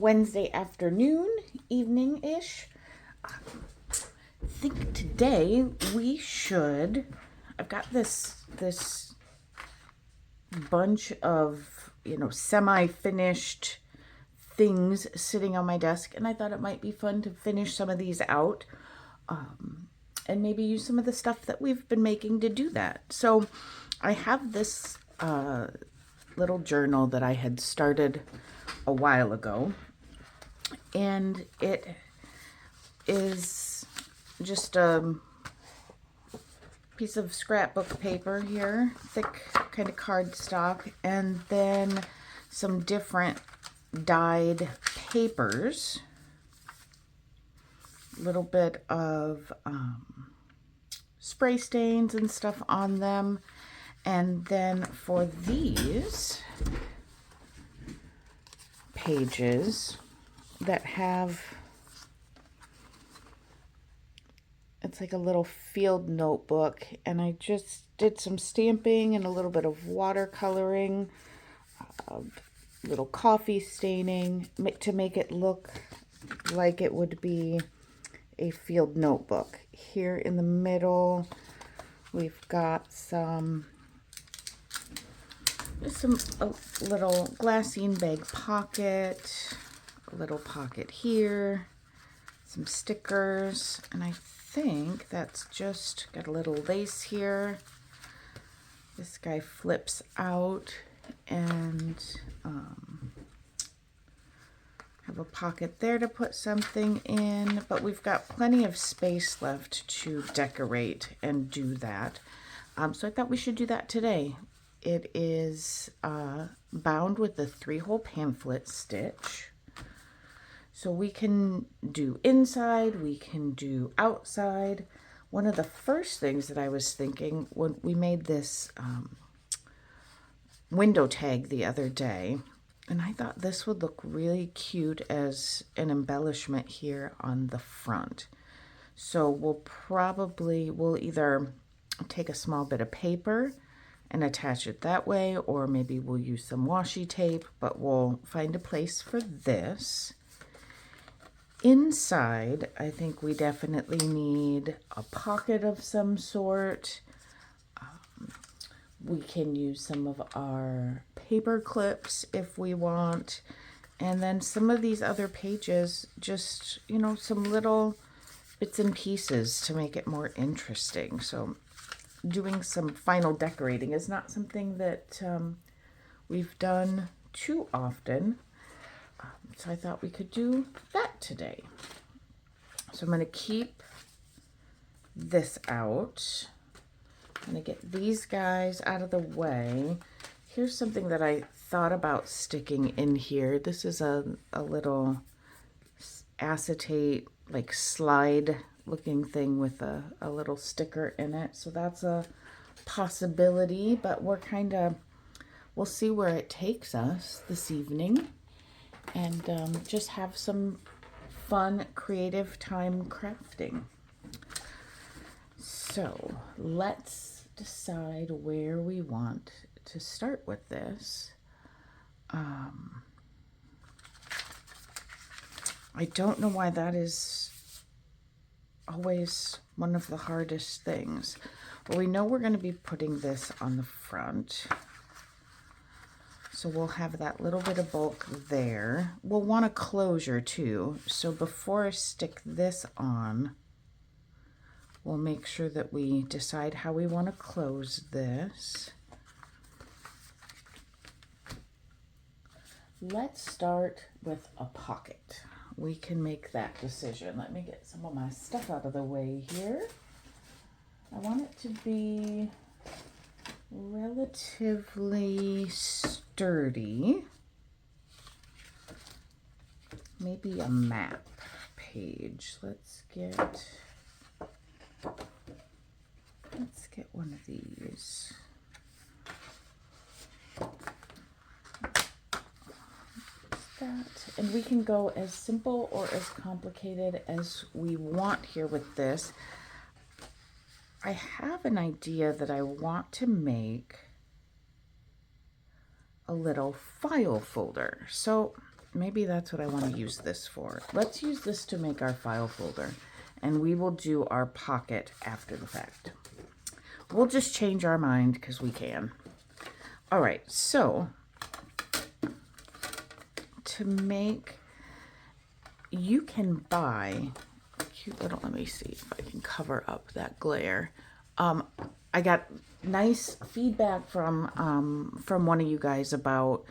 Wednesday afternoon, evening-ish. I think today we should, I've got this bunch of, semi-finished things sitting on my desk, and I thought it might be fun to finish some of these out, and maybe use some of the stuff that we've been making to do that. So I have this little journal that I had started a while ago, and it is just a piece of scrapbook paper here, thick kind of cardstock, and then some different dyed papers, a little bit of spray stains and stuff on them. And then for these pages that have, it's like a little field notebook, and I just did some stamping and a little bit of watercoloring, little coffee staining to make it look like it would be a field notebook. Here in the middle, we've got a little glassine bag pocket, a little pocket here, some stickers, and I think that's just got a little lace here. This guy flips out, and have a pocket there to put something in, but we've got plenty of space left to decorate and do that. So I thought we should do that today. It is bound with the 3-hole pamphlet stitch. So we can do inside, we can do outside. One of the first things that I was thinking when we made this window tag the other day, and I thought this would look really cute as an embellishment here on the front. So we'll either take a small bit of paper and attach it that way, or maybe we'll use some washi tape, but we'll find a place for this. Inside, I think we definitely need a pocket of some sort. We can use some of our paper clips if we want. And then some of these other pages, just, some little bits and pieces to make it more interesting. So doing some final decorating is not something that we've done too often. So I thought we could do that today. So I'm going to keep this out. I'm going to get these guys out of the way. Here's something that I thought about sticking in here. This is a little acetate, like slide looking thing with a little sticker in it. So that's a possibility, but we'll see where it takes us this evening. And just have some fun, creative time crafting. So let's decide where we want to start with this. I don't know why that is always one of the hardest things. Well, we know we're going to be putting this on the front. So we'll have that little bit of bulk there. We'll want a closure too. So before I stick this on, we'll make sure that we decide how we want to close this. Let's start with a pocket. We can make that decision. Let me get some of my stuff out of the way here. I want it to be relatively sturdy. Maybe a map page. Let's get one of these. That. And we can go as simple or as complicated as we want here with this. I have an idea that I want to make a little file folder. So Maybe that's what I want to use this for. Let's use this to make our file folder, and we will do our pocket after the fact. We'll just change our mind because we can. All right, so to make, you can buy cute little, let me see if I can cover up that glare. I got nice feedback from one of you guys about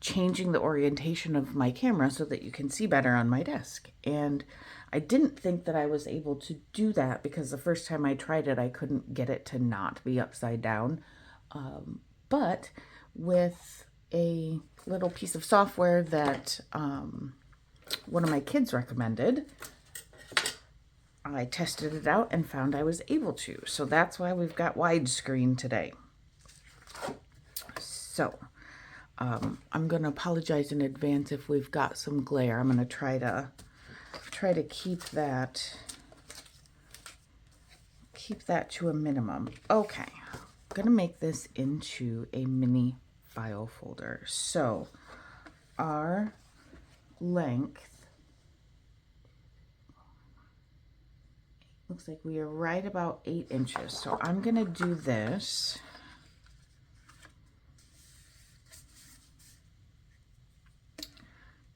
changing the orientation of my camera so that you can see better on my desk. And I didn't think that I was able to do that because the first time I tried it, I couldn't get it to not be upside down. But with a little piece of software that one of my kids recommended, I tested it out and found I was able to. So that's why we've got widescreen today. So I'm going to apologize in advance if we've got some glare. I'm going to try to keep that to a minimum. Okay, I'm going to make this into a mini file folder. So our length looks like we are right about 8 inches. So I'm going to do this.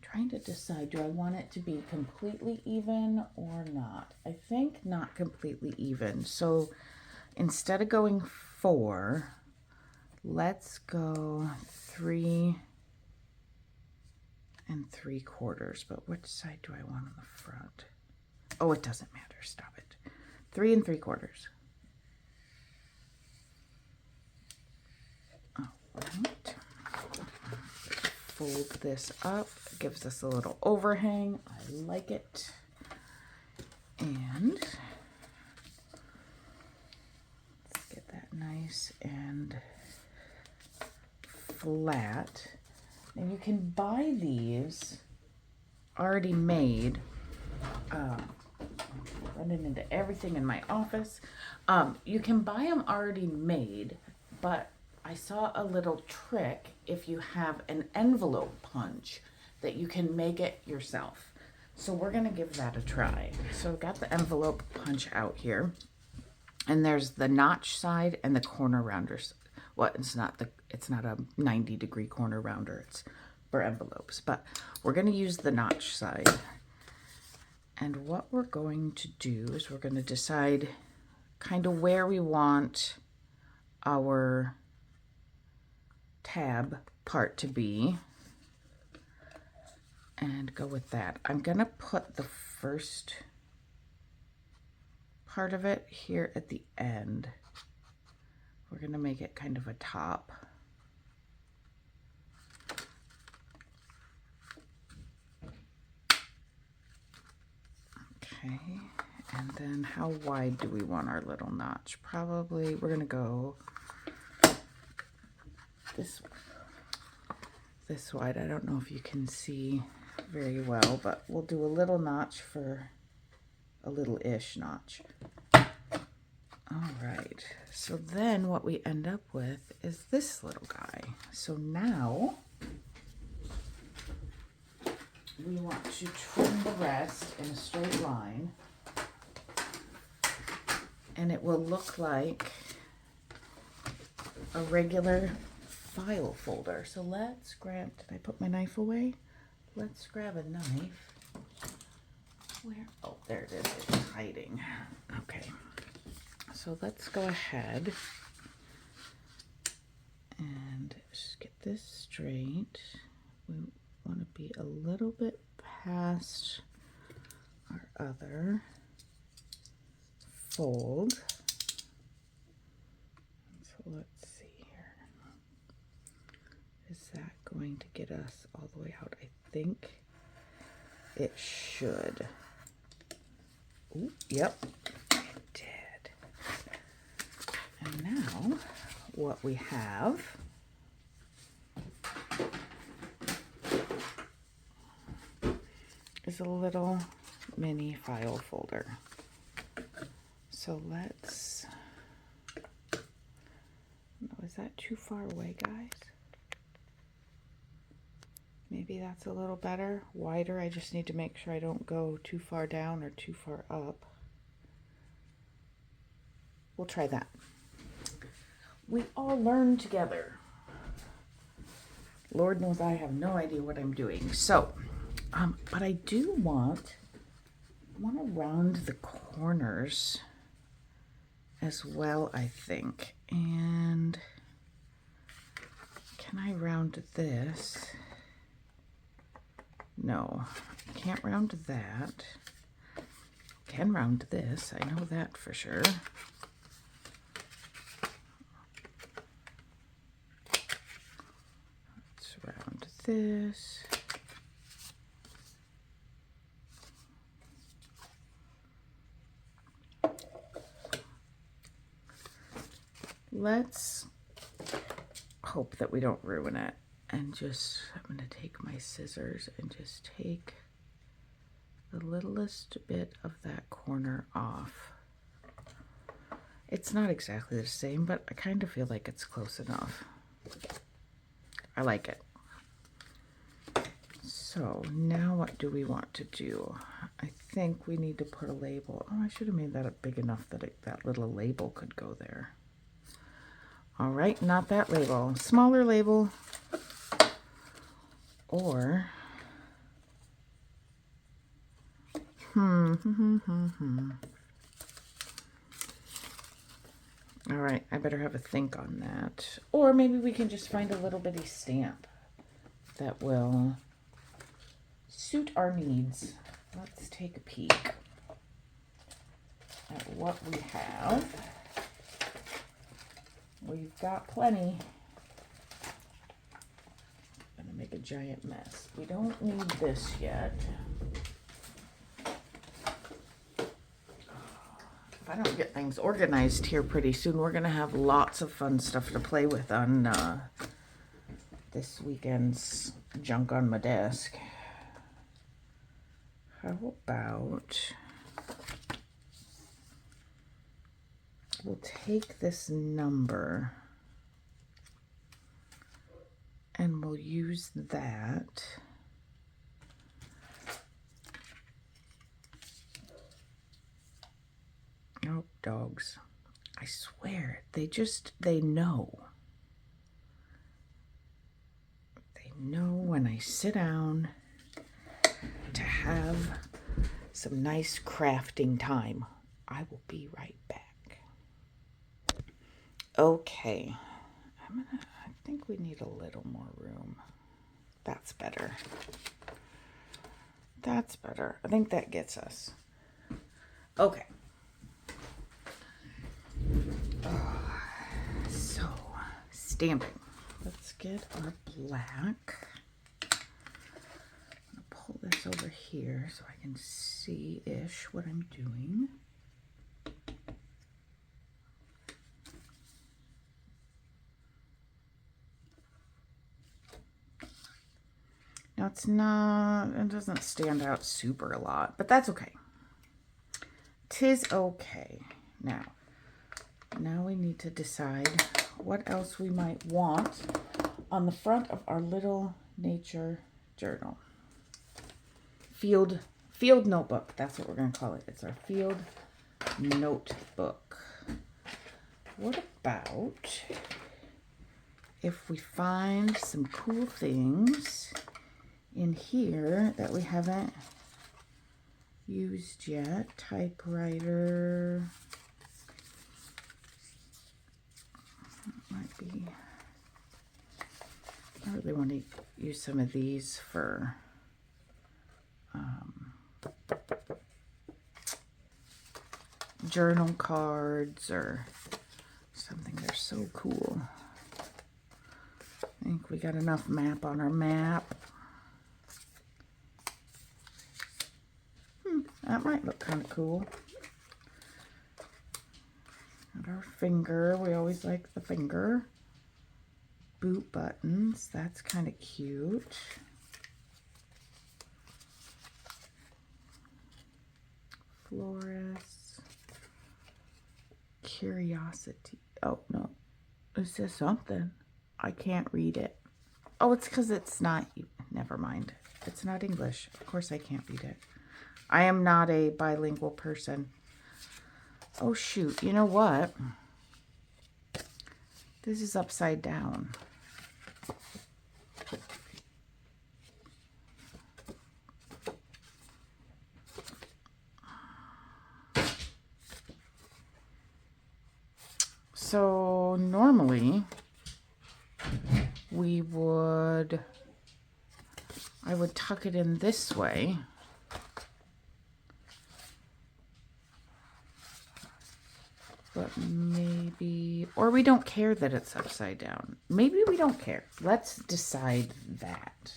Trying to decide, do I want it to be completely even or not? I think not completely even. So instead of going 4, let's go 3 3/4. But which side do I want on the front? Oh, it doesn't matter. Stop it. 3 3/4. All right. Fold this up. It gives us a little overhang. I like it. And let's get that nice and flat. And you can buy these already made. Running into everything in my office. You can buy them already made, but I saw a little trick if you have an envelope punch that you can make it yourself. So we're going to give that a try. So I've got the envelope punch out here, and there's the notch side and the corner rounders. Well, it's not a 90-degree corner rounder. It's for envelopes, but we're going to use the notch side. And what we're going to do is we're going to decide kind of where we want our tab part to be and go with that. I'm going to put the first part of it here at the end. We're going to make it kind of a top. Okay, and then how wide do we want our little notch? Probably we're going to go this wide. I don't know if you can see very well, but we'll do a little notch for a little-ish notch. All right, so then what we end up with is this little guy. So now we want to trim the rest in a straight line, and it will look like a regular file folder. So let's grab, did I put my knife away? Let's grab a knife. Where? Oh, there it is. It's hiding. Okay. So let's go ahead and just get this straight. We want to be a little bit past our other fold. So let's see here. Is that going to get us all the way out? I think it should. Ooh, yep, it did. And now what we have is a little mini file folder. So let's, no, is that too far away, guys? Maybe that's a little better, wider. I just need to make sure I don't go too far down or too far up. We'll try that. We all learn together. Lord knows I have no idea what I'm doing. So, but I do want to round the corners as well, I think. And can I round this? No, can't round that. Can round this, I know that for sure. Let's round this. Let's hope that we don't ruin it. And just, I'm going to take my scissors and just take the littlest bit of that corner off. It's not exactly the same, but I kind of feel like it's close enough. I like it. So now what do we want to do? I think we need to put a label. Oh, I should have made that big enough that that little label could go there. All right, not that label. Smaller label. Or, All right, I better have a think on that. Or maybe we can just find a little bitty stamp that will suit our needs. Let's take a peek at what we have. We've got plenty. I'm gonna make a giant mess. We don't need this yet. If I don't get things organized here pretty soon, we're gonna have lots of fun stuff to play with on this weekend's junk on my desk. How about we'll take this number and we'll use that. Oh, dogs. I swear, they know. They know when I sit down to have some nice crafting time. I will be right back. Okay. I think we need a little more room. That's better. That's better. I think that gets us. Okay. So, stamping. Let's get our black. I'm going to pull this over here so I can see-ish what I'm doing. Now it doesn't stand out super a lot, but that's okay. 'Tis okay. Now we need to decide what else we might want on the front of our little nature journal. Field notebook, that's what we're going to call it. It's our field notebook. What about if we find some cool things in here that we haven't used yet? Typewriter. Might be. I really want to use some of these for journal cards or something. They're so cool. I think we got enough map on our map. That might look kind of cool. And our finger, we always like the finger. Boot buttons, that's kind of cute. Florist. Curiosity. Oh, no. It says something. I can't read it. Oh, it's because it's not never mind. It's not English. Of course I can't read it. I am not a bilingual person. Oh, shoot. You know what? This is upside down. So normally I would tuck it in this way. But maybe, or we don't care that it's upside down. Maybe we don't care. Let's decide that.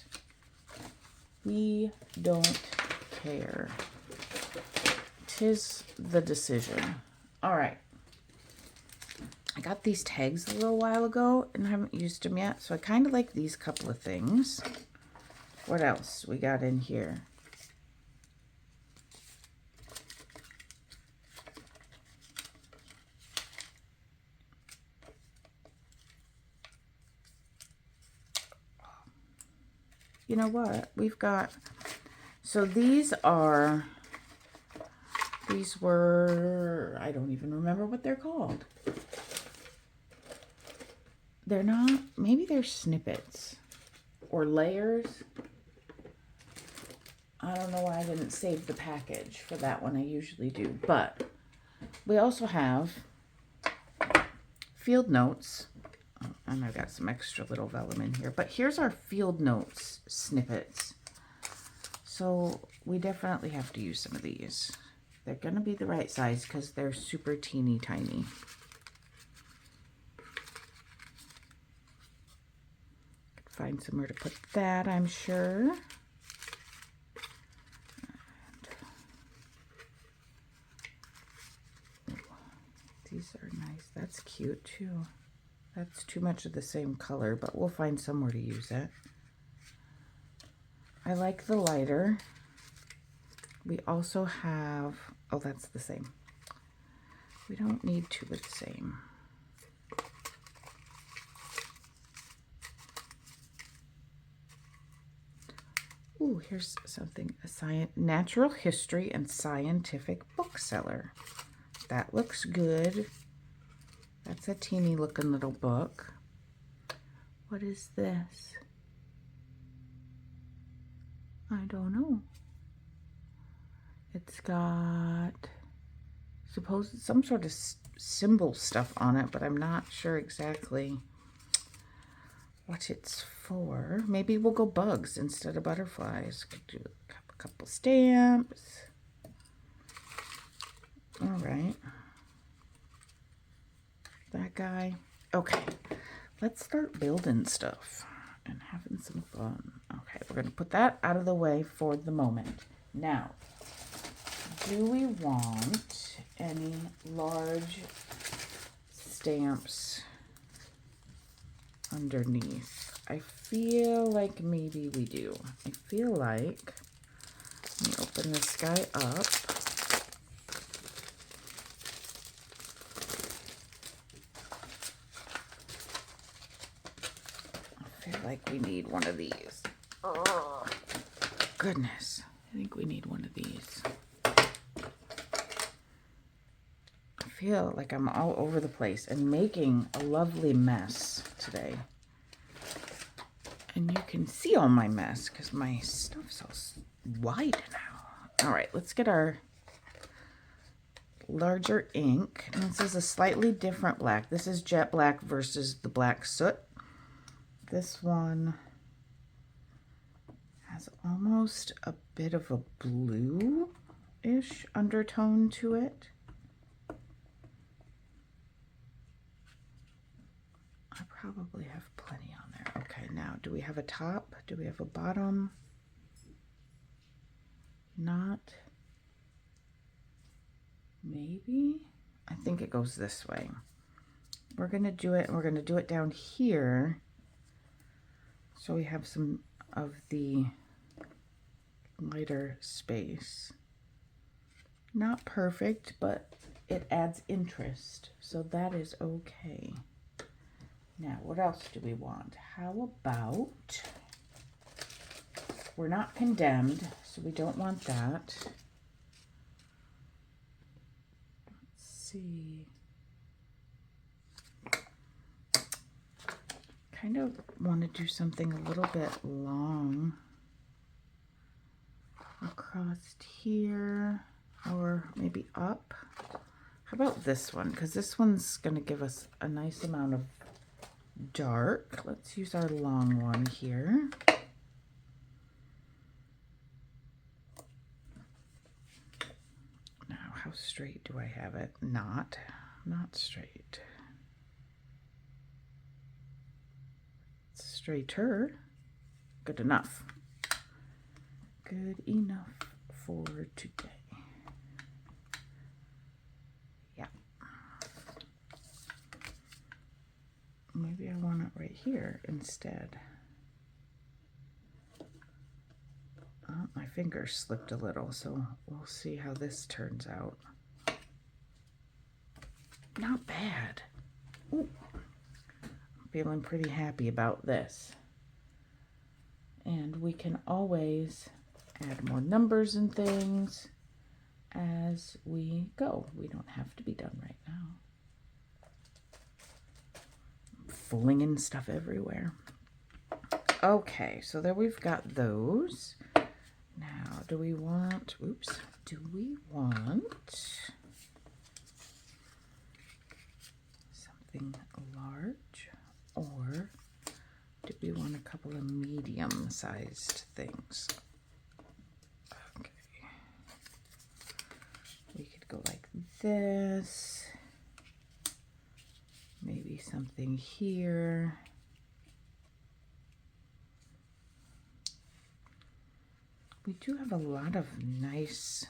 We don't care. 'Tis the decision. All right. I got these tags a little while ago and haven't used them yet. So I kind of like these couple of things. What else we got in here? You know what? We've got, so these were, I don't even remember what they're called. They're not, maybe they're snippets or layers. I don't know why I didn't save the package for that one. I usually do. But we also have field notes. Oh, and I've got some extra little vellum in here. But here's our field notes snippets. So we definitely have to use some of these. They're going to be the right size because they're super teeny tiny. Find somewhere to put that, I'm sure. And these are nice. That's cute too. That's too much of the same color, but we'll find somewhere to use it. I like the lighter. We also have, oh, that's the same. We don't need two of the same. Ooh, here's something, natural history and scientific bookseller. That looks good. That's a teeny looking little book. What is this? I don't know. It's got, suppose it's some sort of symbol stuff on it, but I'm not sure exactly what it's for. Maybe we'll go bugs instead of butterflies. Could do a couple stamps. All right. That guy. Okay. Let's start building stuff and having some fun. Okay, we're going to put that out of the way for the moment. Now, do we want any large stamps underneath? I feel like maybe we do. I feel like, let me open this guy up. I feel like we need one of these. Oh, goodness. I think we need one of these. I feel like I'm all over the place and making a lovely mess today. And you can see all my mess because my stuff's all wide now. All right, let's get our larger ink. And this is a slightly different black. This is jet black versus the black soot. This one has almost a bit of a blue-ish undertone to it. I probably have plenty on there. Okay, now, do we have a top? Do we have a bottom? Not. Maybe? I think it goes this way. We're going to do it, and we're going to do it down here. So we have some of the lighter space. Not perfect, but it adds interest. So that is okay. Now, what else do we want? How about we're not condemned, so we don't want that. Let's see. Kind of want to do something a little bit long across here, or maybe up. How about this one? Because this one's going to give us a nice amount of dark. Let's use our long one here. Now, how straight do I have it? Not straight. Straighter. Good enough. Good enough for today. Yeah. Maybe I want it right here instead. Oh, my finger slipped a little, so we'll see how this turns out. Not bad. Ooh. I'm feeling pretty happy about this. And we can always add more numbers and things as we go. We don't have to be done right now. Fooling in stuff everywhere. Okay, so there we've got those. Now, do we want something large, or do we want a couple of medium-sized things? Okay. We could go like this. Maybe something here. We do have a lot of nice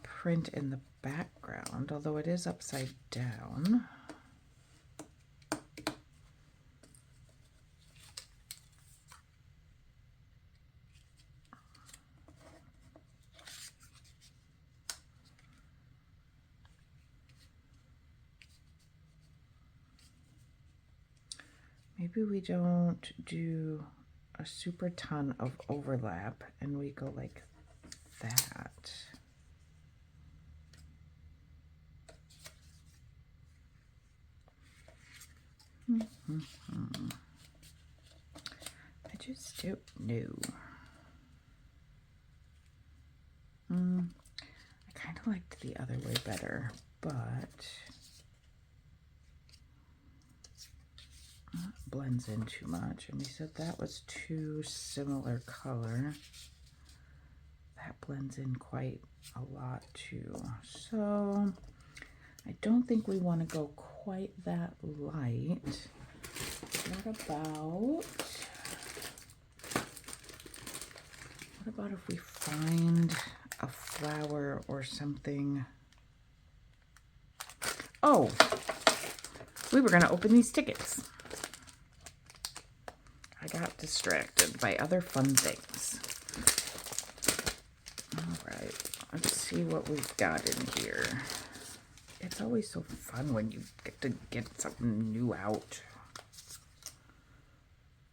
print in the background, although it is upside down. Maybe we don't do a super ton of overlap and we go like that. I just don't know. I kind of liked the other way better, but blends in too much, and we said that was too similar color. That blends in quite a lot too, so I don't think we want to go quite that light. What about if we find a flower or something? Oh, we were going to open these tickets. I got distracted by other fun things. All right, let's see what we've got in here. It's always so fun when you get to get something new out.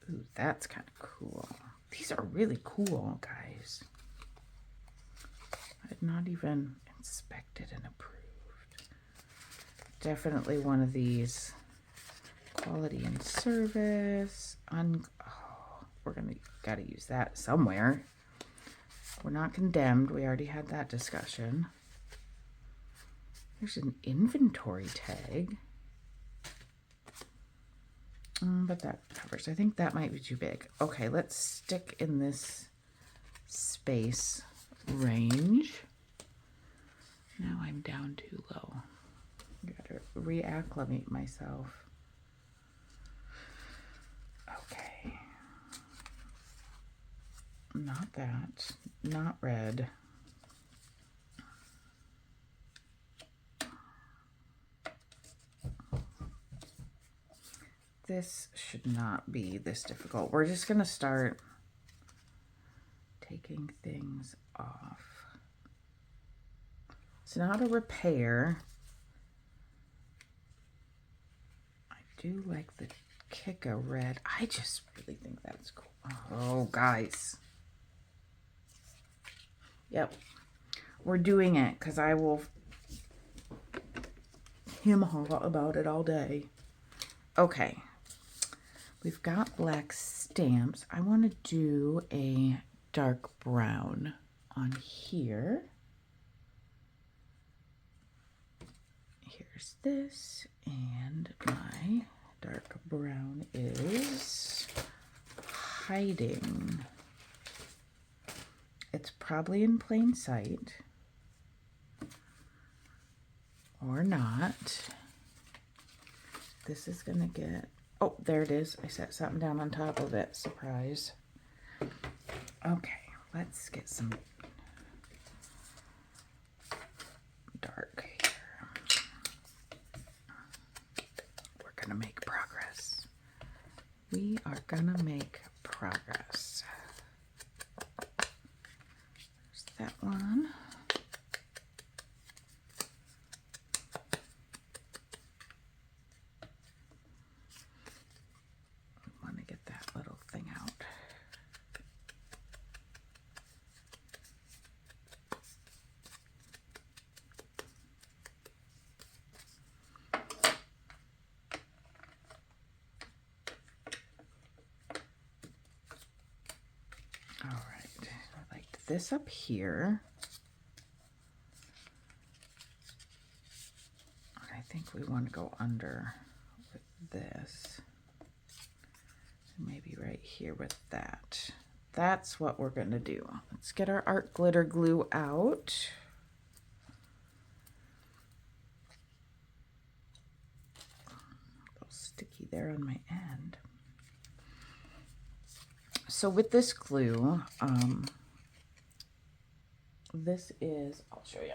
Ooh, that's kind of cool. These are really cool, guys. I've not even inspected and approved. Definitely one of these. Quality and service. We're gotta use that somewhere. We're not condemned. We already had that discussion. There's an inventory tag. But that covers. I think that might be too big. Okay, let's stick in this space range. Now I'm down too low. I gotta reacclimate myself. Okay. Not that. Not red. This should not be this difficult. We're just going to start taking things off. It's not a repair. I do like the kick a red. I just really think that's cool. Oh, guys. Yep. We're doing it because I will hem-haw about it all day. Okay. We've got black stamps. I want to do a dark brown on here. Here's this, and my dark brown is hiding. It's probably in plain sight, or not. This is gonna get, oh, there it is. I set something down on top of it. Surprise. Okay, let's get some dark here. We're gonna make progress. We are gonna make progress. There's that one. I want to get that little thing out. All right, I like this up here. I think we want to go under with this. Maybe right here with that. That's what we're going to do. Let's get our art glitter glue out. A little sticky there on my end. So with this glue, this is, I'll show you.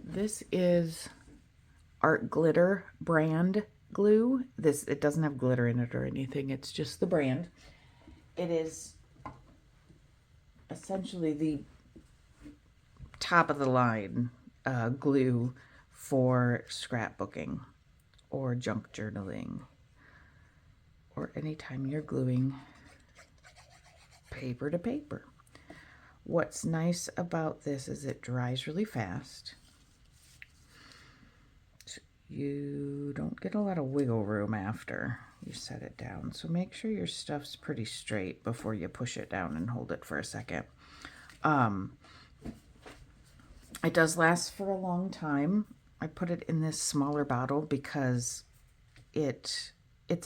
This is Art Glitter brand glue. It doesn't have glitter in it or anything. It's just the brand. It is essentially the top of the line glue for scrapbooking or junk journaling or anytime you're gluing paper to paper. What's nice about this is it dries really fast. You don't get a lot of wiggle room after you set it down. So make sure your stuff's pretty straight before you push it down and hold it for a second. It does last for a long time. I put it in this smaller bottle because it's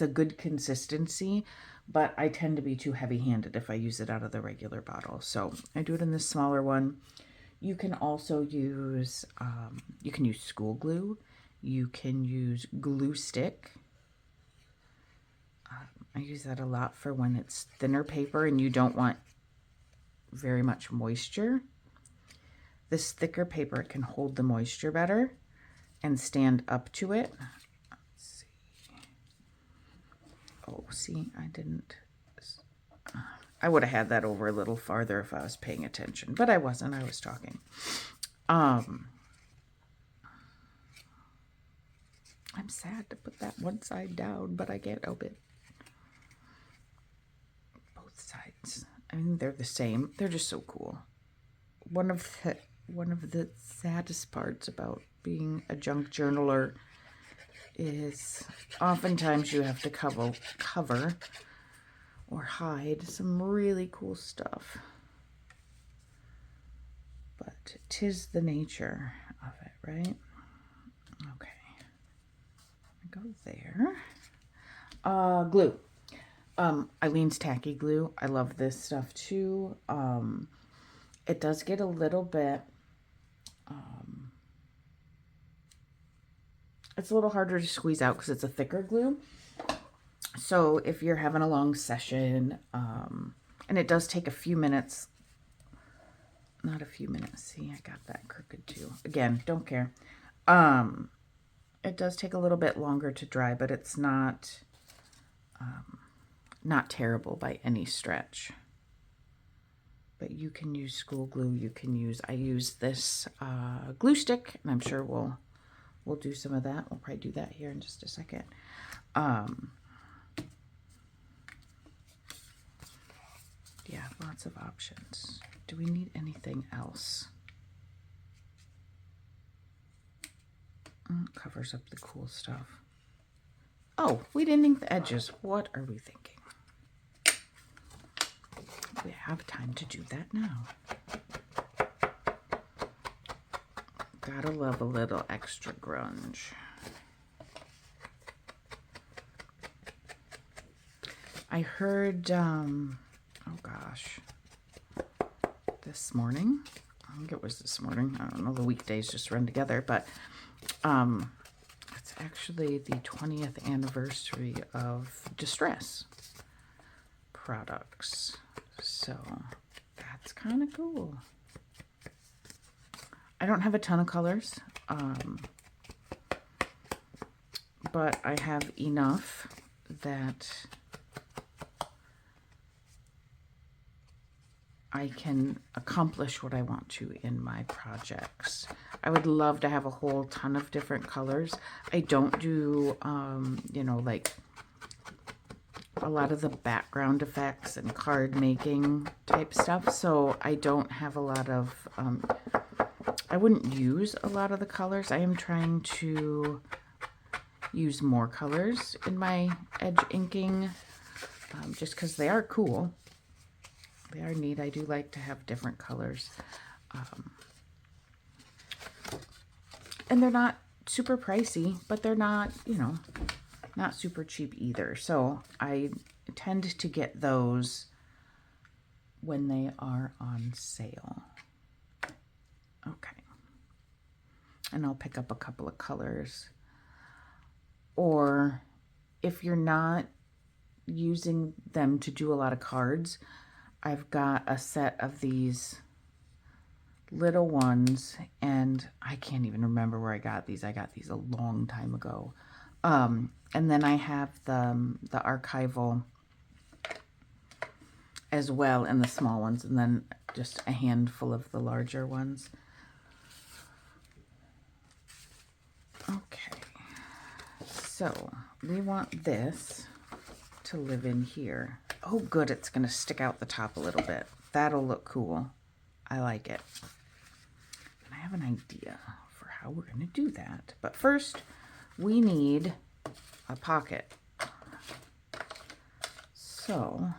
a good consistency, but I tend to be too heavy-handed if I use it out of the regular bottle. So I do it in this smaller one. You can also use, you can use school glue. You can use glue stick. I use that a lot for when it's thinner paper and you don't want very much moisture. This thicker paper can hold the moisture better and stand up to it. Let's see. Oh, see, I didn't. I would have had that over a little farther if I was paying attention, but I wasn't. I was talking. I'm sad to put that one side down, but I can't help it. Both sides. I mean, they're the same. They're just so cool. One of the saddest parts about being a junk journaler is oftentimes you have to cover or hide some really cool stuff. But 'tis the nature of it, right? Okay. Go there. Glue. Eileen's Tacky Glue. I love this stuff too. It does get a little bit, it's a little harder to squeeze out because it's a thicker glue. So if you're having a long session, and it does take a few minutes, not a few minutes. See, I got that crooked too. Again, don't care. It does take a little bit longer to dry, but it's not terrible by any stretch. But you can use school glue. You can use, I use this glue stick, and I'm sure we'll do some of that. We'll probably do that here in just a second. Lots of options. Do we need anything else? Covers up the cool stuff. Oh, we didn't ink the edges. What are we thinking? We have time to do that now. Gotta love a little extra grunge. I heard, oh gosh, this morning, I think it was this morning, I don't know, the weekdays just run together, but it's actually the 20th anniversary of Distress products, so that's kind of cool. I don't have a ton of colors, but I have enough that I can accomplish what I want to in my projects. I would love to have a whole ton of different colors. I don't do, you know, like a lot of the background effects and card making type stuff. So I don't have a lot of, I wouldn't use a lot of the colors. I am trying to use more colors in my edge inking, just because they are cool. They are neat. I do like to have different colors. And they're not super pricey, but they're not, you know, not super cheap either. So I tend to get those when they are on sale. Okay. And I'll pick up a couple of colors. Or if you're not using them to do a lot of cards, I've got a set of these little ones, and I can't even remember where I got these. I got these a long time ago. And then I have the archival as well, and the small ones, and then just a handful of the larger ones. Okay, so we want this to live in here. Oh, good, it's going to stick out the top a little bit. That'll look cool. I like it. And I have an idea for how we're going to do that. But first, we need a pocket. So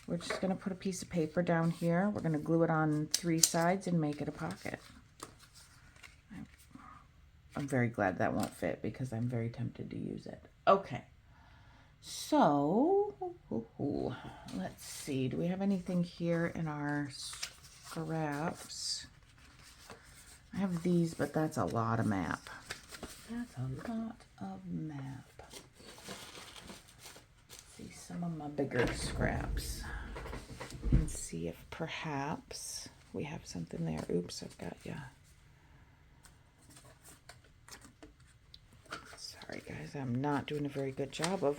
we're just going to put a piece of paper down here. We're going to glue it on 3 sides and make it a pocket. I'm very glad that won't fit because I'm very tempted to use it. Okay. So, let's see. Do we have anything here in our scraps? I have these, but that's a lot of map. That's a lot of map. Let's see some of my bigger scraps and see if perhaps we have something there. Oops, I've got you. Sorry guys, I'm not doing a very good job of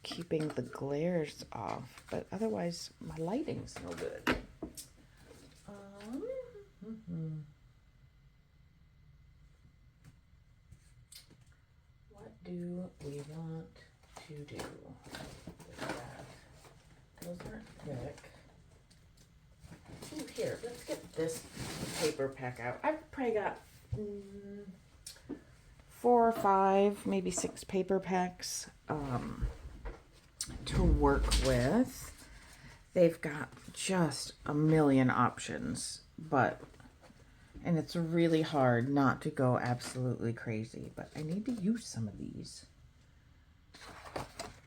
keeping the glares off, but otherwise my lighting's no good. What do we want to do with that? Those aren't thick. Ooh, here, let's get this paper pack out. I've probably got 4 or 5, maybe 6 paper packs to work with. They've got just a million options, and it's really hard not to go absolutely crazy, but I need to use some of these.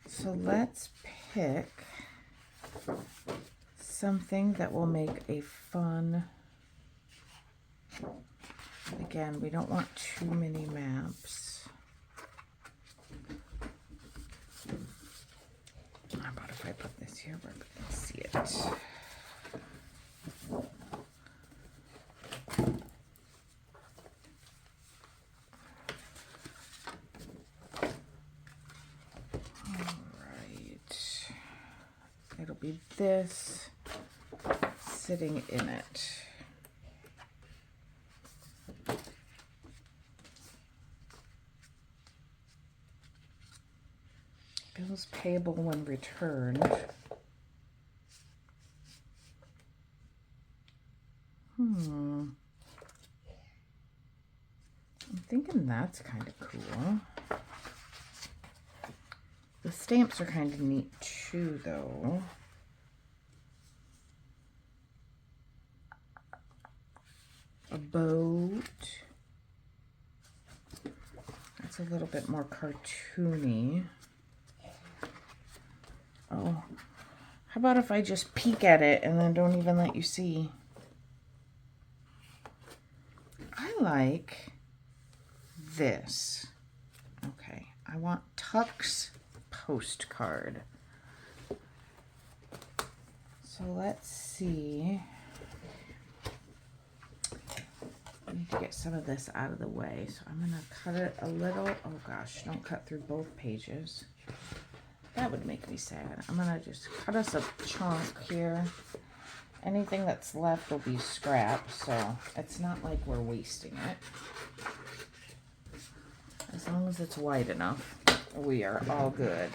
So let's pick something that will make a fun, again, we don't want too many maps. How about if I put this here where we can see it? Alright. It'll be this sitting in it. Bills payable when returned. I'm thinking that's kind of cool. The stamps are kind of neat too, though. A boat. That's a little bit more cartoony. Oh, how about if I just peek at it and then don't even let you see? I like this. Okay, I want Tuck's postcard. So let's see. I need to get some of this out of the way. So I'm gonna cut it a little. Oh gosh, don't cut through both pages. That would make me sad. I'm gonna just cut us a chunk here. Anything that's left will be scrap, so it's not like we're wasting it. As long as it's wide enough, we are all good.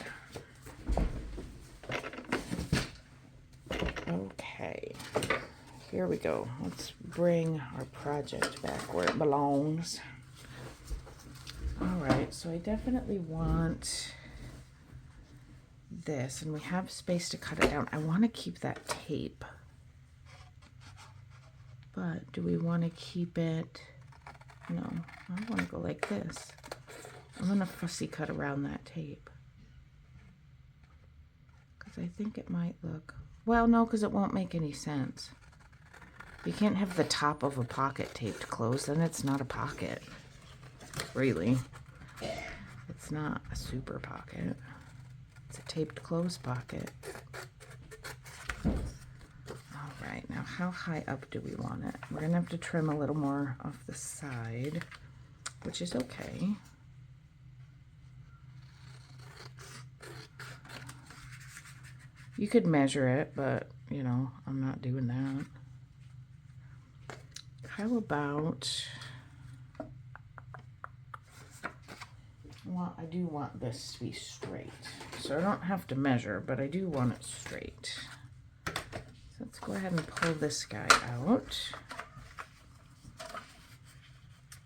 Okay, here we go. Let's bring our project back where it belongs. All right, so I definitely want this, and we have space to cut it down. I want to keep that tape, but do we want to keep it? No, I want to go like this. I'm going to fussy cut around that tape because I think it might look, well, no, because it won't make any sense. You can't have the top of a pocket taped closed, then it's not a pocket, really. It's not a super pocket. It's a taped closed pocket. All right, now how high up do we want it? We're gonna have to trim a little more off the side, which is okay. You could measure it, but you know, I'm not doing that. How about, well, I do want this to be straight. So I don't have to measure, but I do want it straight. So let's go ahead and pull this guy out.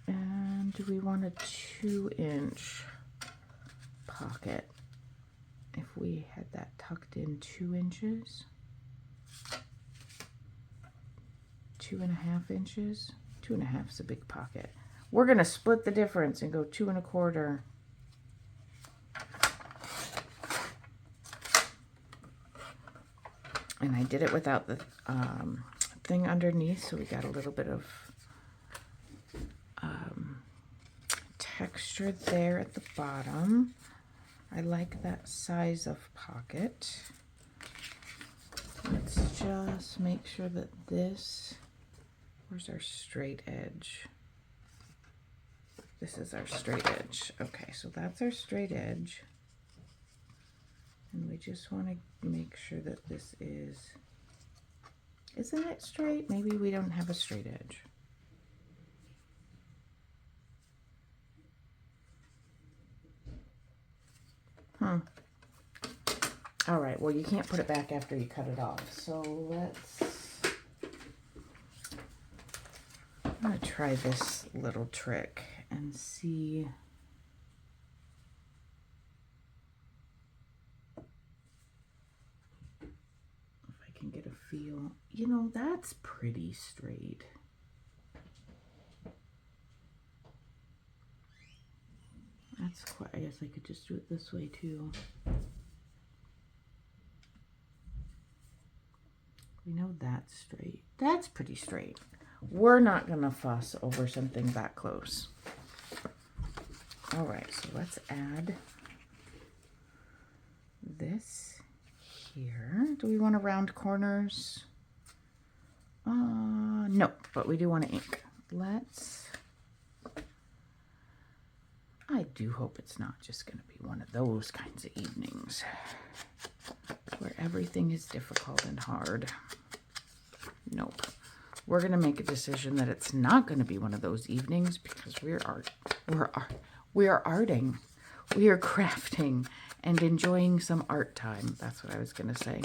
And do we want a 2-inch pocket? If we had that tucked in 2 inches, 2.5 inches, 2.5 is a big pocket. We're gonna split the difference and go 2 1/4. And I did it without the thing underneath, so we got a little bit of texture there at the bottom. I like that size of pocket. Let's just make sure that this, where's our straight edge? This is our straight edge. Okay, so that's our straight edge. And we just want to make sure that this is, isn't it straight? Maybe we don't have a straight edge. All right, well, you can't put it back after you cut it off. So I'm gonna try this little trick and see. If I can get a feel. You know, that's pretty straight. That's quite, I guess I could just do it this way too. We know that's straight. That's pretty straight. We're not gonna fuss over something that close. All right, so let's add this here. Do we want to round corners? No, but we do want to ink. I do hope it's not just going to be one of those kinds of evenings where everything is difficult and hard. Nope. We're going to make a decision that it's not going to be one of those evenings because we are arting. We are crafting and enjoying some art time. That's what I was going to say.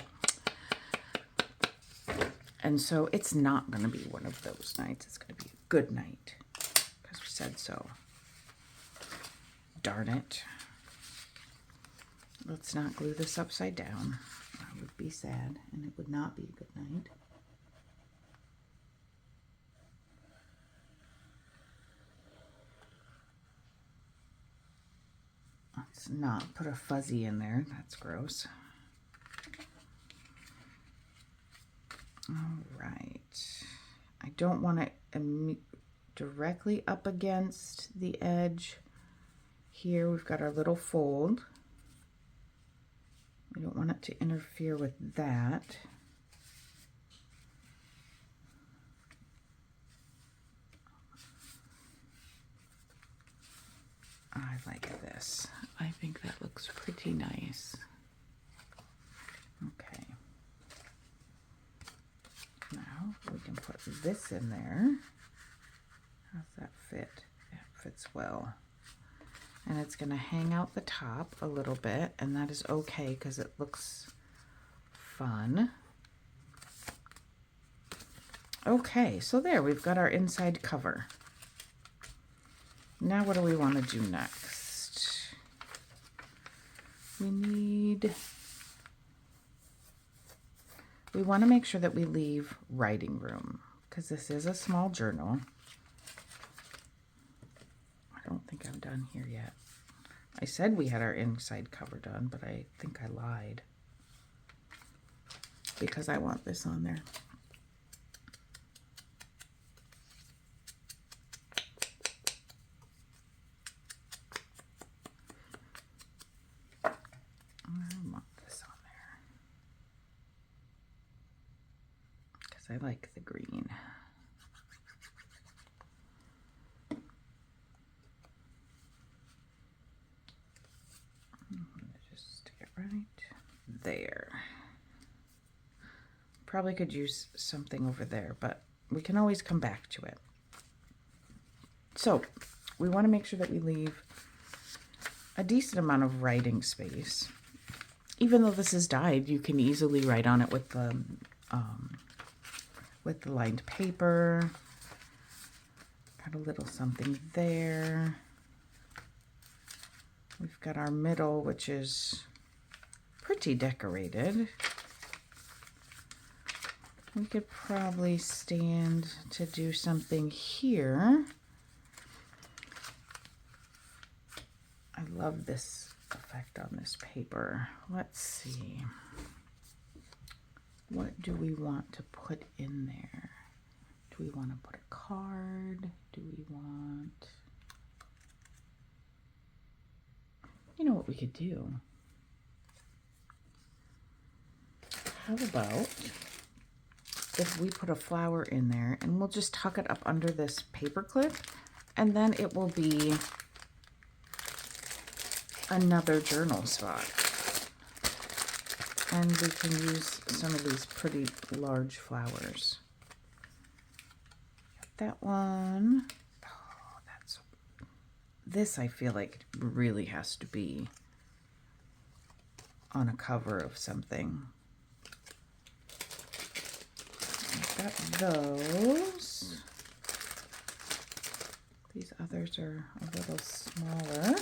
And so it's not going to be one of those nights. It's going to be a good night because we said so. Darn it. Let's not glue this upside down. That would be sad, and it would not be a good night. Let's not put a fuzzy in there. That's gross. All right. I don't want it directly up against the edge. Here we've got our little fold. We don't want it to interfere with that. I like this. I think that looks pretty nice. Okay. Now we can put this in there. How's that fit? It fits well. And it's going to hang out the top a little bit, and that is okay because it looks fun. Okay, so there, we've got our inside cover. Now what do we want to do next? We want to make sure that we leave writing room because this is a small journal. I don't think I'm done here yet. I said we had our inside cover done, but I think I lied because I want this on there. I want this on there because I like the green. Right there. Probably could use something over there, but we can always come back to it. So we want to make sure that we leave a decent amount of writing space. Even though this is dyed, you can easily write on it with the lined paper. Got a little something there. We've got our middle, which is pretty decorated. We could probably stand to do something here. I love this effect on this paper. Let's see. What do we want to put in there? Do we want to put a card? Do we want... You know what we could do? How about if we put a flower in there and we'll just tuck it up under this paper clip, and then it will be another journal spot. And we can use some of these pretty large flowers. That one. This I feel like really has to be on a cover of something. I've got those. These others are a little smaller.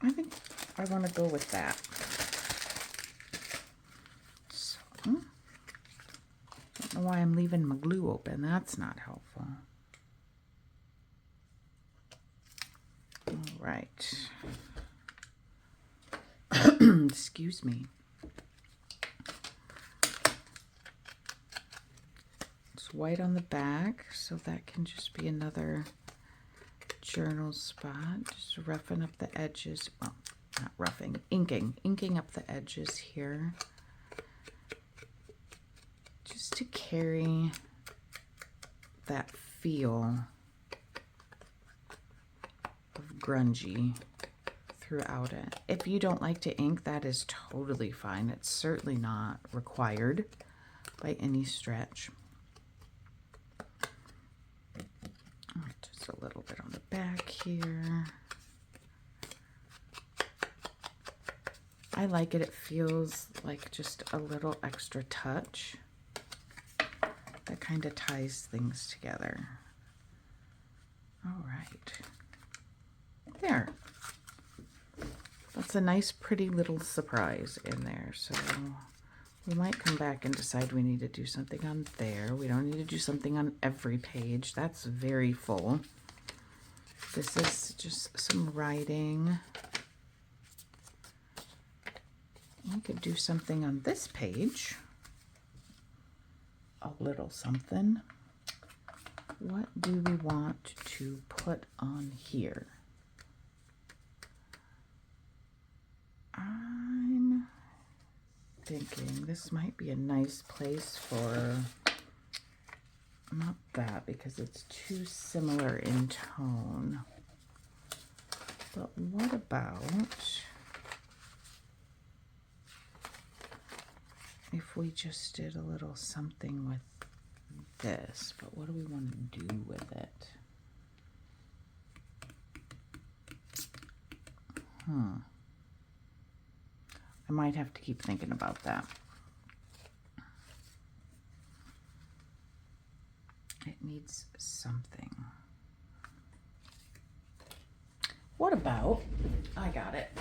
I think I want to go with that. So, I don't know why I'm leaving my glue open. That's not helpful. All right. Excuse me. It's white on the back, so that can just be another journal spot. Just roughing up the edges. Well, not roughing, inking up the edges here. Just to carry that feel of grungy throughout it. If you don't like to ink, that is totally fine. It's certainly not required by any stretch. Just a little bit on the back here. I like it. It feels like just a little extra touch that kind of ties things together. All right. There. That's a nice, pretty little surprise in there. So we might come back and decide we need to do something on there. We don't need to do something on every page. That's very full. This is just some writing. We could do something on this page. A little something. What do we want to put on here? I'm thinking this might be a nice place for, not that because it's too similar in tone, but what about if we just did a little something with this? But what do we want to do with it? I might have to keep thinking about that. It needs something. What about, I got it.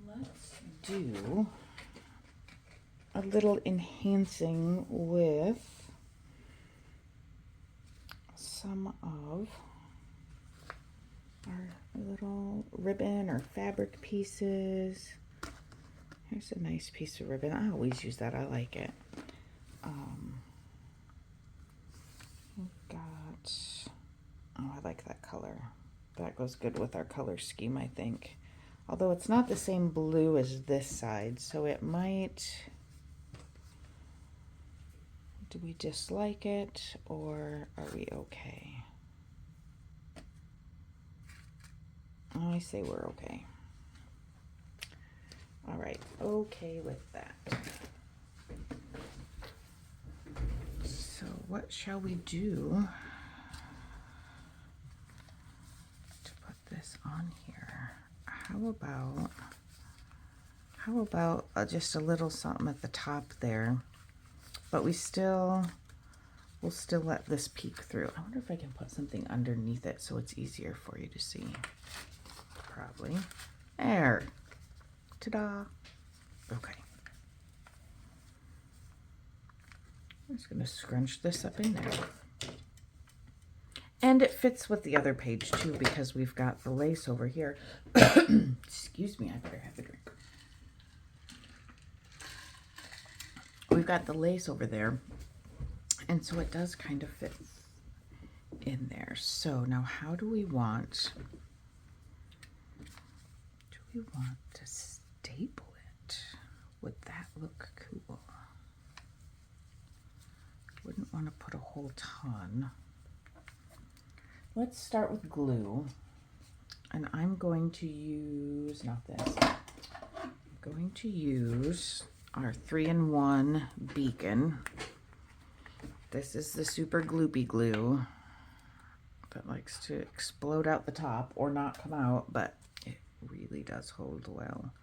Let's do a little enhancing with some of our little ribbon or fabric pieces. Here's a nice piece of ribbon. I always use that. I like it. We've got, oh, I like that color. That goes good with our color scheme, I think. Although it's not the same blue as this side, so it might, do we dislike it or are we okay? I say we're okay. All right, okay with that. So what shall we do to put this on here? How about just a little something at the top there, but we'll still let this peek through. I wonder if I can put something underneath it so it's easier for you to see. Probably. There. Ta-da. Okay. I'm just going to scrunch this up in there. And it fits with the other page too because we've got the lace over here. Excuse me, I better have a drink. We've got the lace over there. And so it does kind of fit in there. So now how do we want to staple it? Would that look cool? Wouldn't want to put a whole ton. Let's start with glue. And I'm going to use, not this, I'm going to use our 3-in-1 beacon. This is the super gloopy glue that likes to explode out the top or not come out, but it really does hold well.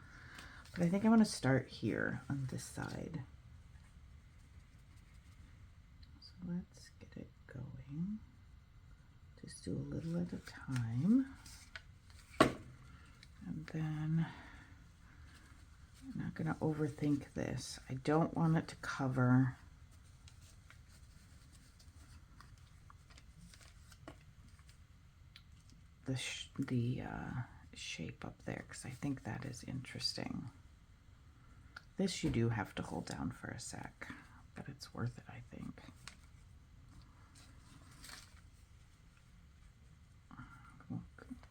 But I think I'm going to start here on this side. So let's get it going. Just do a little at a time. And then I'm not going to overthink this. I don't want it to cover the shape up there because I think that is interesting. This you do have to hold down for a sec, but it's worth it, I think.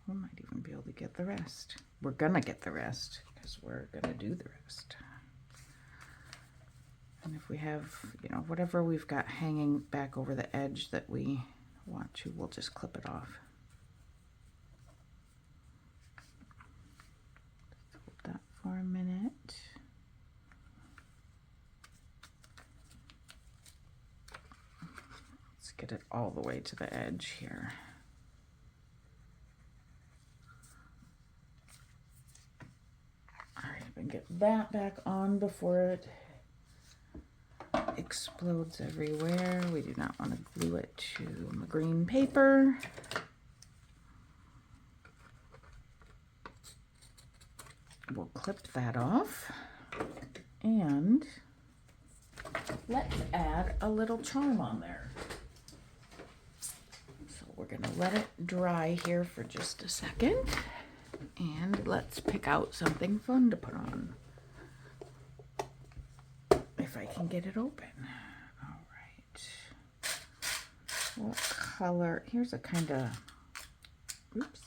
We might even be able to get the rest. We're gonna get the rest because we're gonna do the rest. And if we have, you know, whatever we've got hanging back over the edge that we want to, we'll just clip it off. Just hold that for a minute. Let's get it all the way to the edge here. and get that back on before it explodes everywhere. We do not want to glue it to my green paper. We'll clip that off, and let's add a little charm on there. So we're gonna let it dry here for just a second, and let's pick out something fun to put on. If I can get it open. All right. What color? Here's a kind of, oops.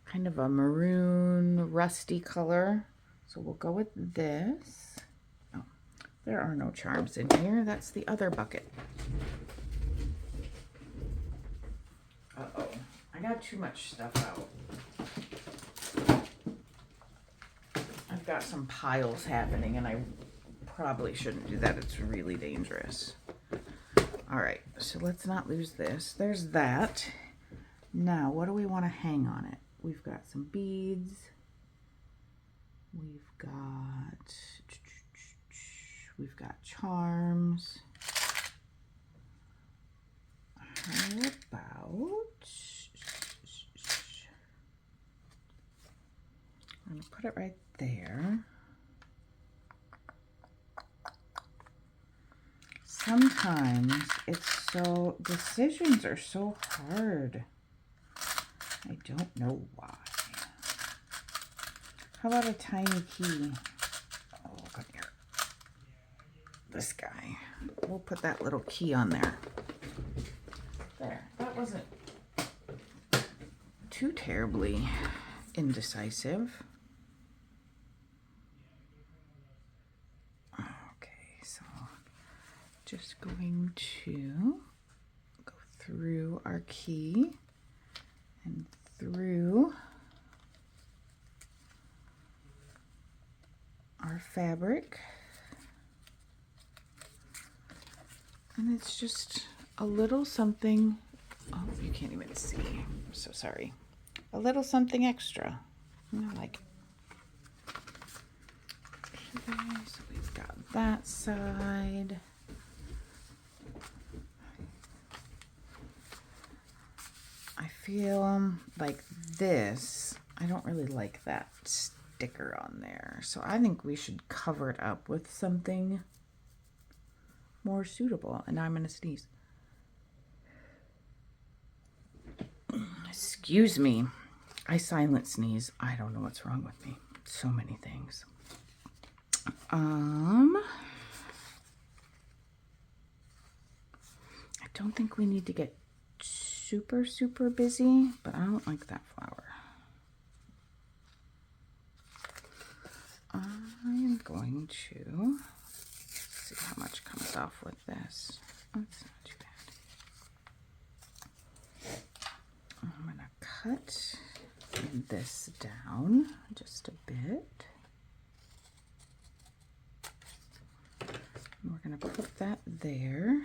Kind of a maroon, rusty color. So we'll go with this. Oh, there are no charms in here. That's the other bucket. Uh-oh, I got too much stuff out. I've got some piles happening and I probably shouldn't do that. It's really dangerous. All right, so let's not lose this. There's that. Now, what do we want to hang on it? We've got some beads. We've got charms. How about, I'm gonna put it right there. Sometimes it's so, decisions are so hard. I don't know why. How about a tiny key? Oh, come here. This guy. We'll put that little key on there. There. That wasn't too terribly indecisive. Okay, so just going to go through our key and through our fabric, and it's just a little something. Oh, you can't even see. I'm so sorry. A little something extra. I like it. Okay, so we've got that side. I feel like this, I don't really like that sticker on there. So I think we should cover it up with something more suitable. And now I'm going to sneeze. Excuse me. I silent sneeze. I don't know what's wrong with me. So many things. I don't think we need to get super busy, but I don't like that flower. I'm going to see how much comes off with this. That's not too bad. I'm gonna cut this down just a bit. We're gonna put that there.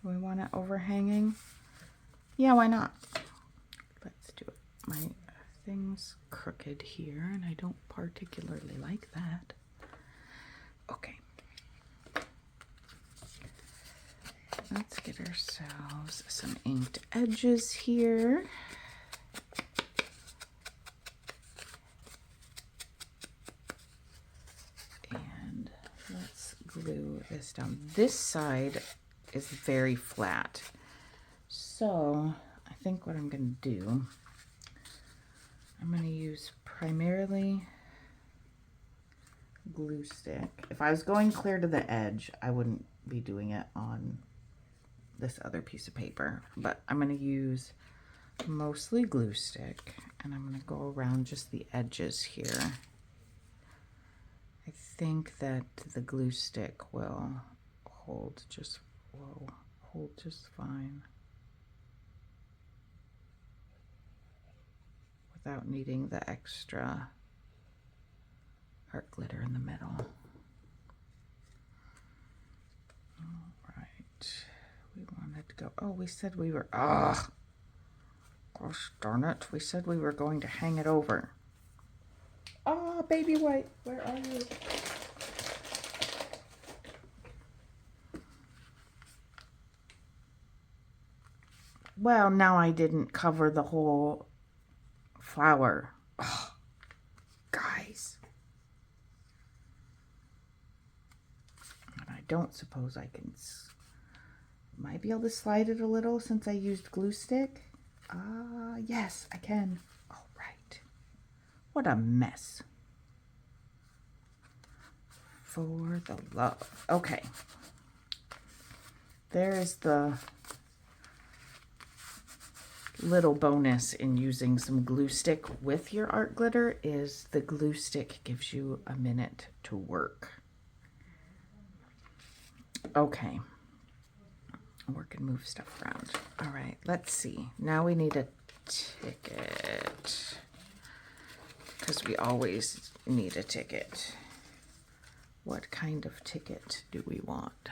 Do we want it overhanging? Yeah, why not? Let's do it. My thing's crooked here, and I don't particularly like that. Okay. Let's get ourselves some inked edges here. And let's glue this down. This side is very flat. So I think what I'm going to do, I'm going to use primarily glue stick. If I was going clear to the edge, I wouldn't be doing it on this other piece of paper, but I'm going to use mostly glue stick, and I'm going to go around just the edges here. I think that the glue stick will hold just fine without needing the extra art glitter in the middle. All right, we wanted to go, oh, we said we were, gosh darn it, we said we were going to hang it over. baby white, where are you? Well, now I didn't cover the whole flower. Oh, guys. And I don't suppose I can... Might be able to slide it a little since I used glue stick. Yes, I can. All right. What a mess. For the love. Okay. There is the little bonus in using some glue stick with your art glitter is the glue stick gives you a minute to work. Okay. Work and move stuff around. All right, let's see. Now we need a ticket because we always need a ticket. What kind of ticket do we want?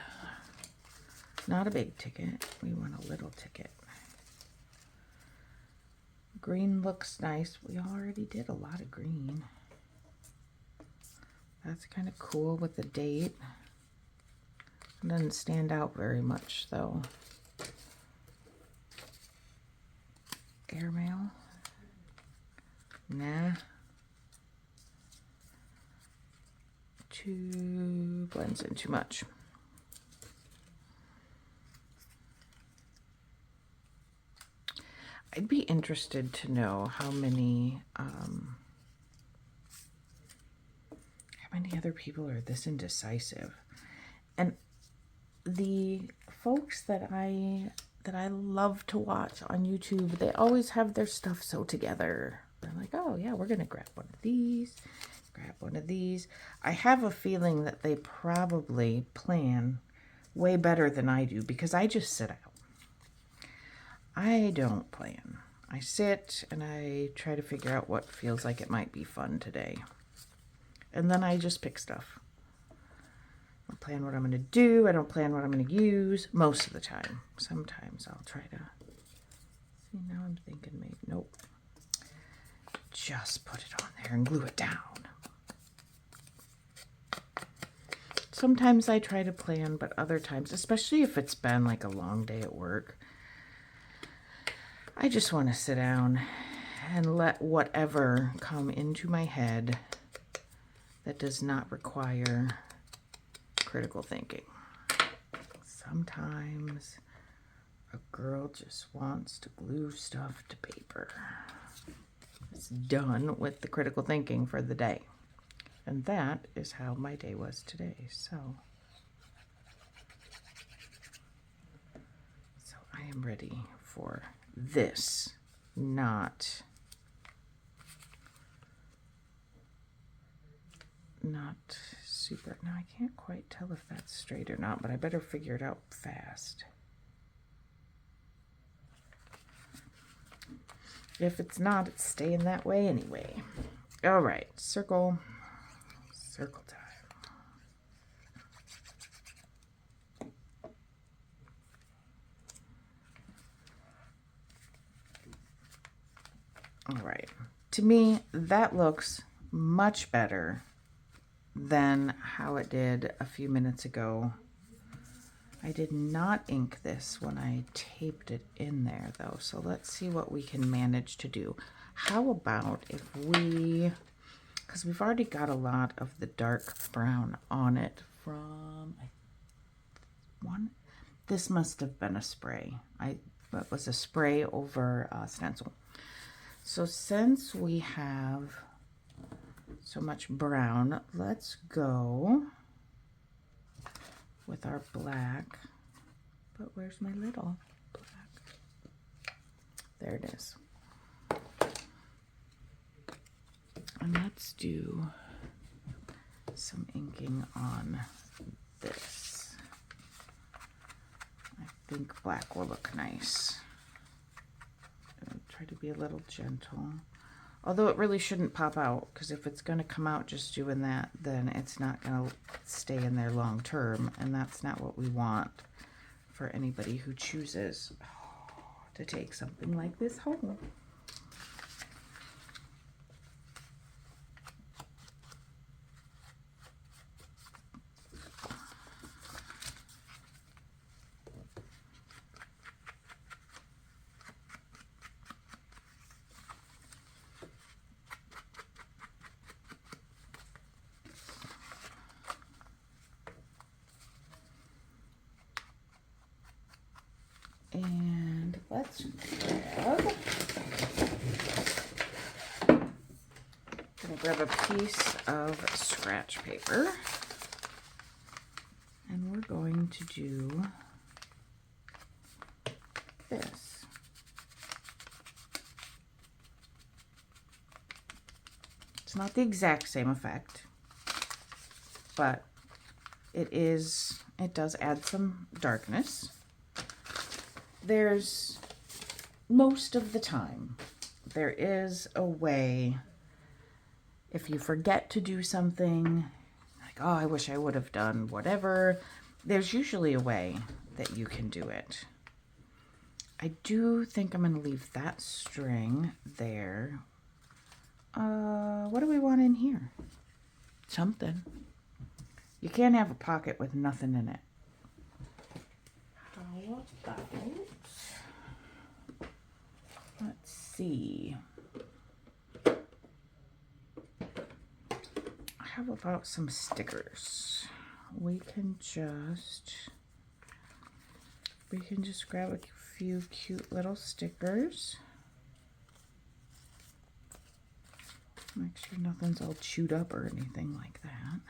Not a big ticket. We want a little ticket. Green looks nice. We already did a lot of green. That's kind of cool with the date. It doesn't stand out very much though. Airmail? Nah. Blends in too much. I'd be interested to know how many other people are this indecisive. And the folks that I love to watch on YouTube, they always have their stuff so together. They're like, oh yeah, we're gonna grab one of these, grab one of these. I have a feeling that they probably plan way better than I do because I just sit out. I don't plan. I sit and I try to figure out what feels like it might be fun today. And then I just pick stuff. I don't plan what I'm going to do. I don't plan what I'm going to use most of the time. Sometimes I'll try to... See, now I'm thinking maybe... Nope. Just put it on there and glue it down. Sometimes I try to plan, but other times, especially if it's been like a long day at work, I just want to sit down and let whatever come into my head that does not require critical thinking. Sometimes a girl just wants to glue stuff to paper. It's done with the critical thinking for the day. And that is how my day was today. So I am ready for this, not super. Now I can't quite tell if that's straight or not, but I better figure it out fast. If it's not, it's staying that way anyway. All right, circle time. All right, to me, that looks much better than how it did a few minutes ago. I did not ink this when I taped it in there though, so let's see what we can manage to do. How about if we, because we've already got a lot of the dark brown on it from this must have been a spray. It was a spray over stencil. So since we have so much brown, let's go with our black. But where's my little black? There it is. And let's do some inking on this. I think black will look nice. Try to be a little gentle. Although it really shouldn't pop out, because if it's going to come out just doing that, then it's not going to stay in there long term, and that's not what we want for anybody who chooses to take something like this home. And let's grab, I'm gonna grab a piece of scratch paper, and we're going to do this. It's not the exact same effect, but it does add some darkness. There's, most of the time, there is a way, if you forget to do something, like, oh, I wish I would have done whatever, there's usually a way that you can do it. I do think I'm going to leave that string there. What do we want in here? Something. You can't have a pocket with nothing in it. How about, let's see. How about some stickers? We can just grab a few cute little stickers. Make sure nothing's all chewed up or anything like that.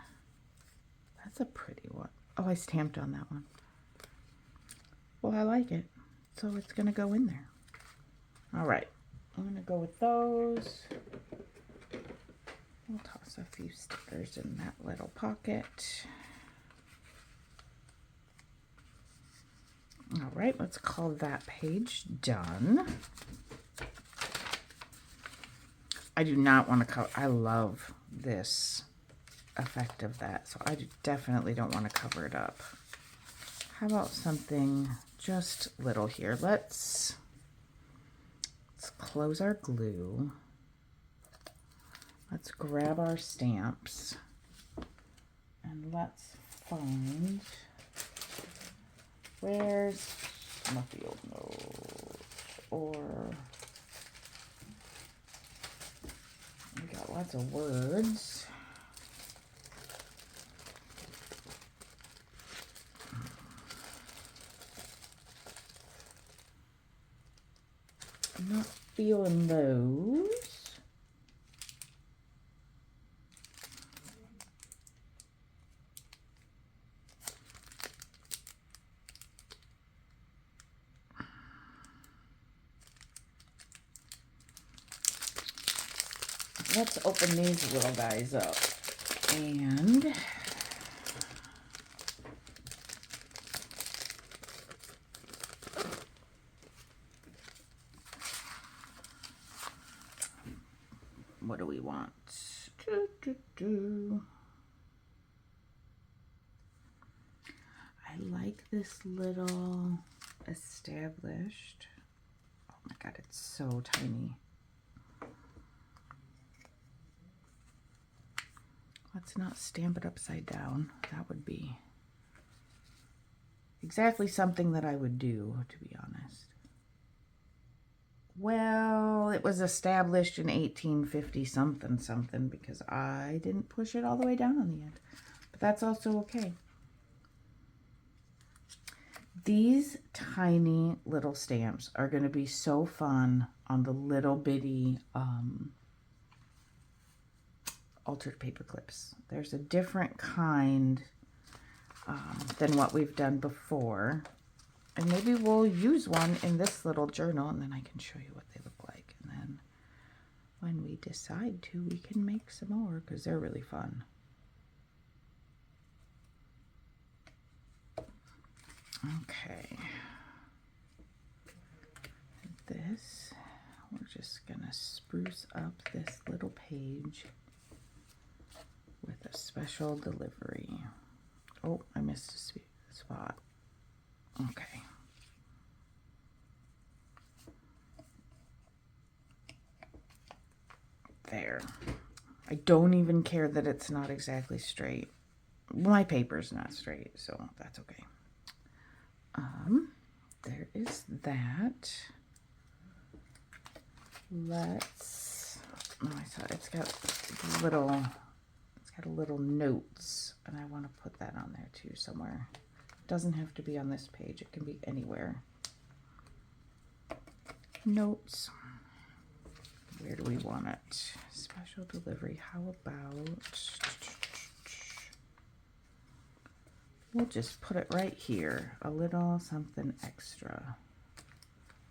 That's a pretty one. Oh, I stamped on that one. Well, I like it, so it's gonna go in there. All right, I'm gonna go with those. We'll toss a few stickers in that little pocket. All right, let's call that page done. I do not want to cover, I love this effect of that, so I definitely don't want to cover it up. How about something just little here? Let's close our glue. Let's grab our stamps and let's find, where's my field note, or we got lots of words. I'm not feeling those. Let's open these little guys up. And what do we want? I like this little established. Oh my God, it's so tiny. Let's not stamp it upside down. That would be exactly something that I would do, to be honest. Well, it was established in 1850 something something because I didn't push it all the way down on the end. But that's also okay. These tiny little stamps are going to be so fun on the little bitty altered paper clips. There's a different kind than what we've done before. And maybe we'll use one in this little journal and then I can show you what they look like. And then when we decide to, we can make some more because they're really fun. Okay. This, we're just gonna spruce up this little page with a special delivery. Oh, I missed a spot. Okay. There. I don't even care that it's not exactly straight. My paper's not straight, so that's okay. There is that. Let's, oh, I saw it's got little notes, and I want to put that on there too somewhere. It doesn't have to be on this page, it can be anywhere. Notes. Where do we want it? Special delivery. How about... We'll just put it right here. A little something extra.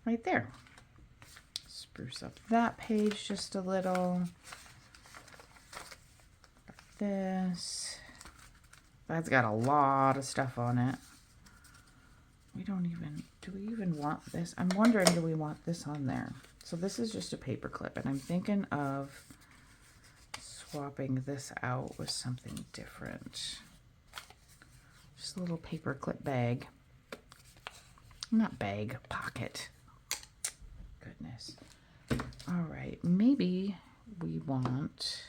Right there. Spruce up that page just a little. Like this. That's got a lot of stuff on it. Do we even want this? I'm wondering, do we want this on there? So this is just a paper clip, and I'm thinking of swapping this out with something different. Just a little paper clip bag. Not bag, pocket. Goodness. All right, maybe we want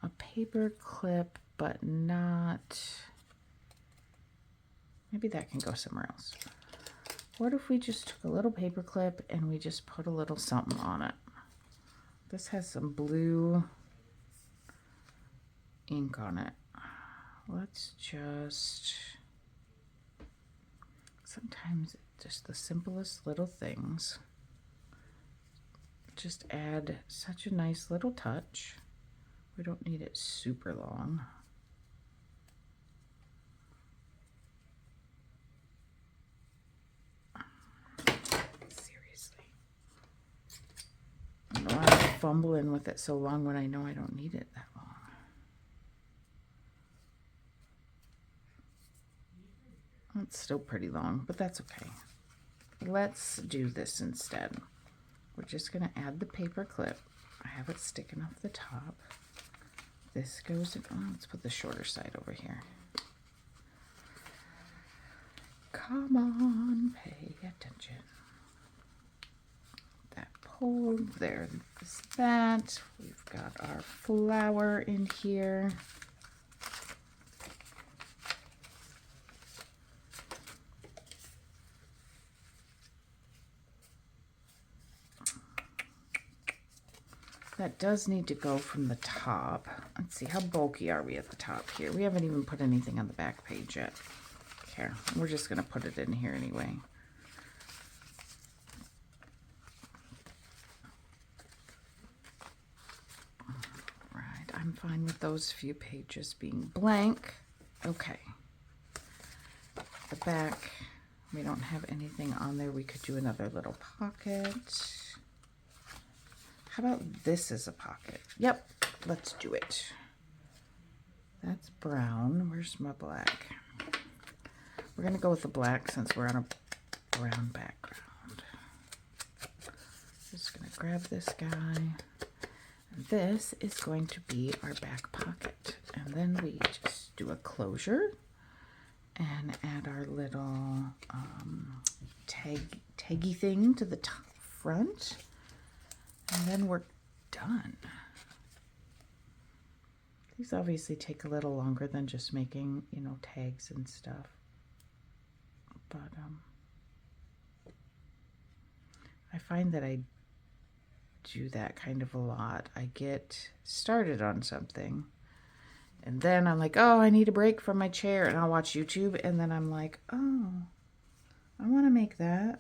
a paper clip, but not... Maybe that can go somewhere else. What if we just took a little paper clip and we just put a little something on it? This has some blue ink on it. Let's just... Sometimes just the simplest little things just add such a nice little touch. We don't need it super long. Seriously. I don't know why I'm fumbling with it so long when I know I don't need it that long. It's still pretty long, but that's okay. Let's do this instead. We're just going to add the paper clip. I have it sticking off the top. This goes in, let's put the shorter side over here. Come on, pay attention. That pole, there is that. We've got our flower in here. That does need to go from the top. Let's see, how bulky are we at the top here? We haven't even put anything on the back page yet. Here, we're just going to put it in here anyway. Right, I'm fine with those few pages being blank. Okay. The back, we don't have anything on there. We could do another little pocket. How about this as a pocket? Yep, let's do it. That's brown. Where's my black? We're going to go with the black since we're on a brown background. Just going to grab this guy. This is going to be our back pocket. And then we just do a closure and add our little taggy thing to the top front. And then we're done. These obviously take a little longer than just making, you know, tags and stuff. But I find that I do that kind of a lot. I get started on something and then I'm like, oh, I need a break from my chair, and I'll watch YouTube, and then I'm like, oh, I want to make that.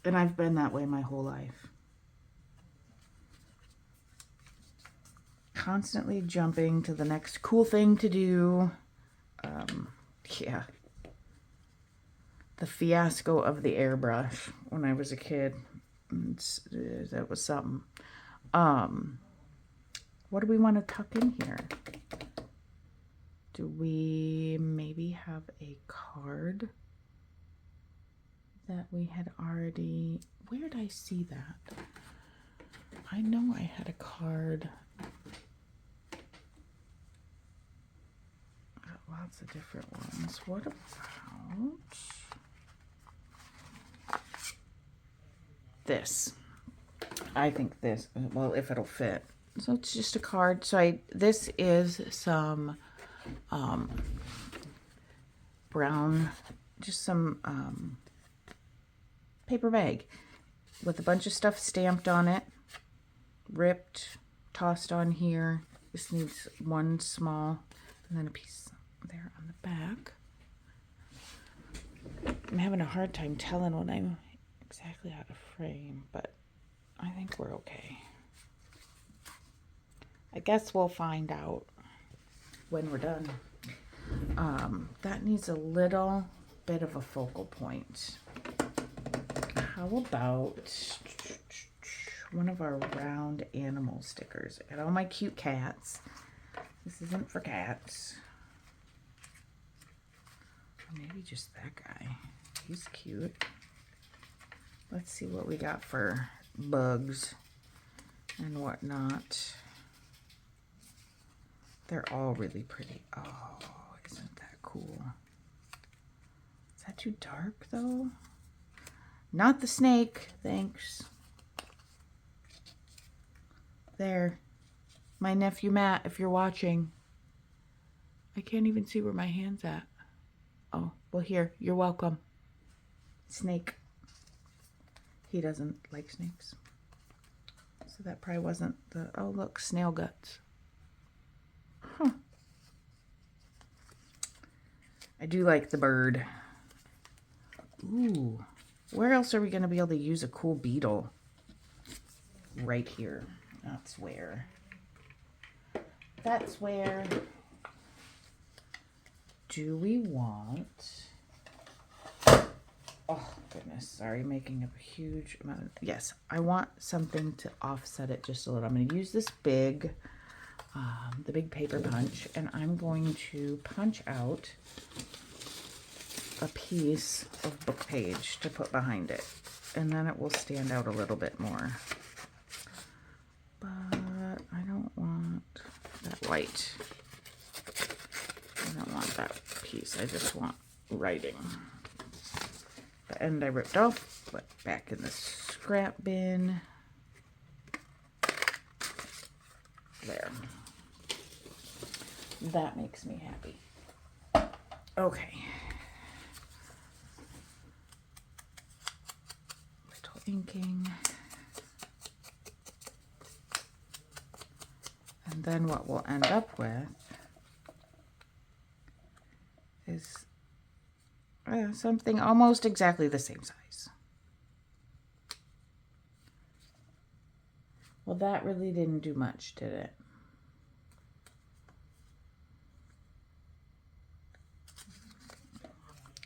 And I've been that way my whole life. Constantly jumping to the next cool thing to do. Yeah. The fiasco of the airbrush when I was a kid. That was something. What do we want to tuck in here? Do we maybe have a card that we had already... Where did I see that? I know I had a card. Got lots of different ones. What about this? I think this, well, if it'll fit. So it's just a card. So this is some brown, just some paper bag with a bunch of stuff stamped on it. ripped, tossed on here. This needs one small, and then a piece there on the back. I'm having a hard time telling what I'm exactly how to frame, but I think we're okay. I guess we'll find out when we're done. That needs a little bit of a focal point. How about one of our round animal stickers? I got all my cute cats. This isn't for cats. Or maybe just that guy. He's cute. Let's see what we got for bugs and whatnot. They're all really pretty. Oh, isn't that cool? Is that too dark though? Not the snake, thanks. There. My nephew Matt, if you're watching. I can't even see where my hand's at. Oh, well here, you're welcome. Snake. He doesn't like snakes. So that probably wasn't the, oh look, snail guts. Huh. I do like the bird. Ooh. Where else are we going to be able to use a cool beetle? Right here. That's where. That's where. Do we want... Oh, goodness. Sorry, making up a huge amount of... Yes, I want something to offset it just a little. I'm going to use this big... the big paper punch, and I'm going to punch out a piece of book page to put behind it, and then it will stand out a little bit more. But I don't want that white. I don't want that piece. I just want writing. The end I ripped off, put back in the scrap bin. There. That makes me happy. Okay. Little inking. And then what we'll end up with is something almost exactly the same size. Well, that really didn't do much, did it?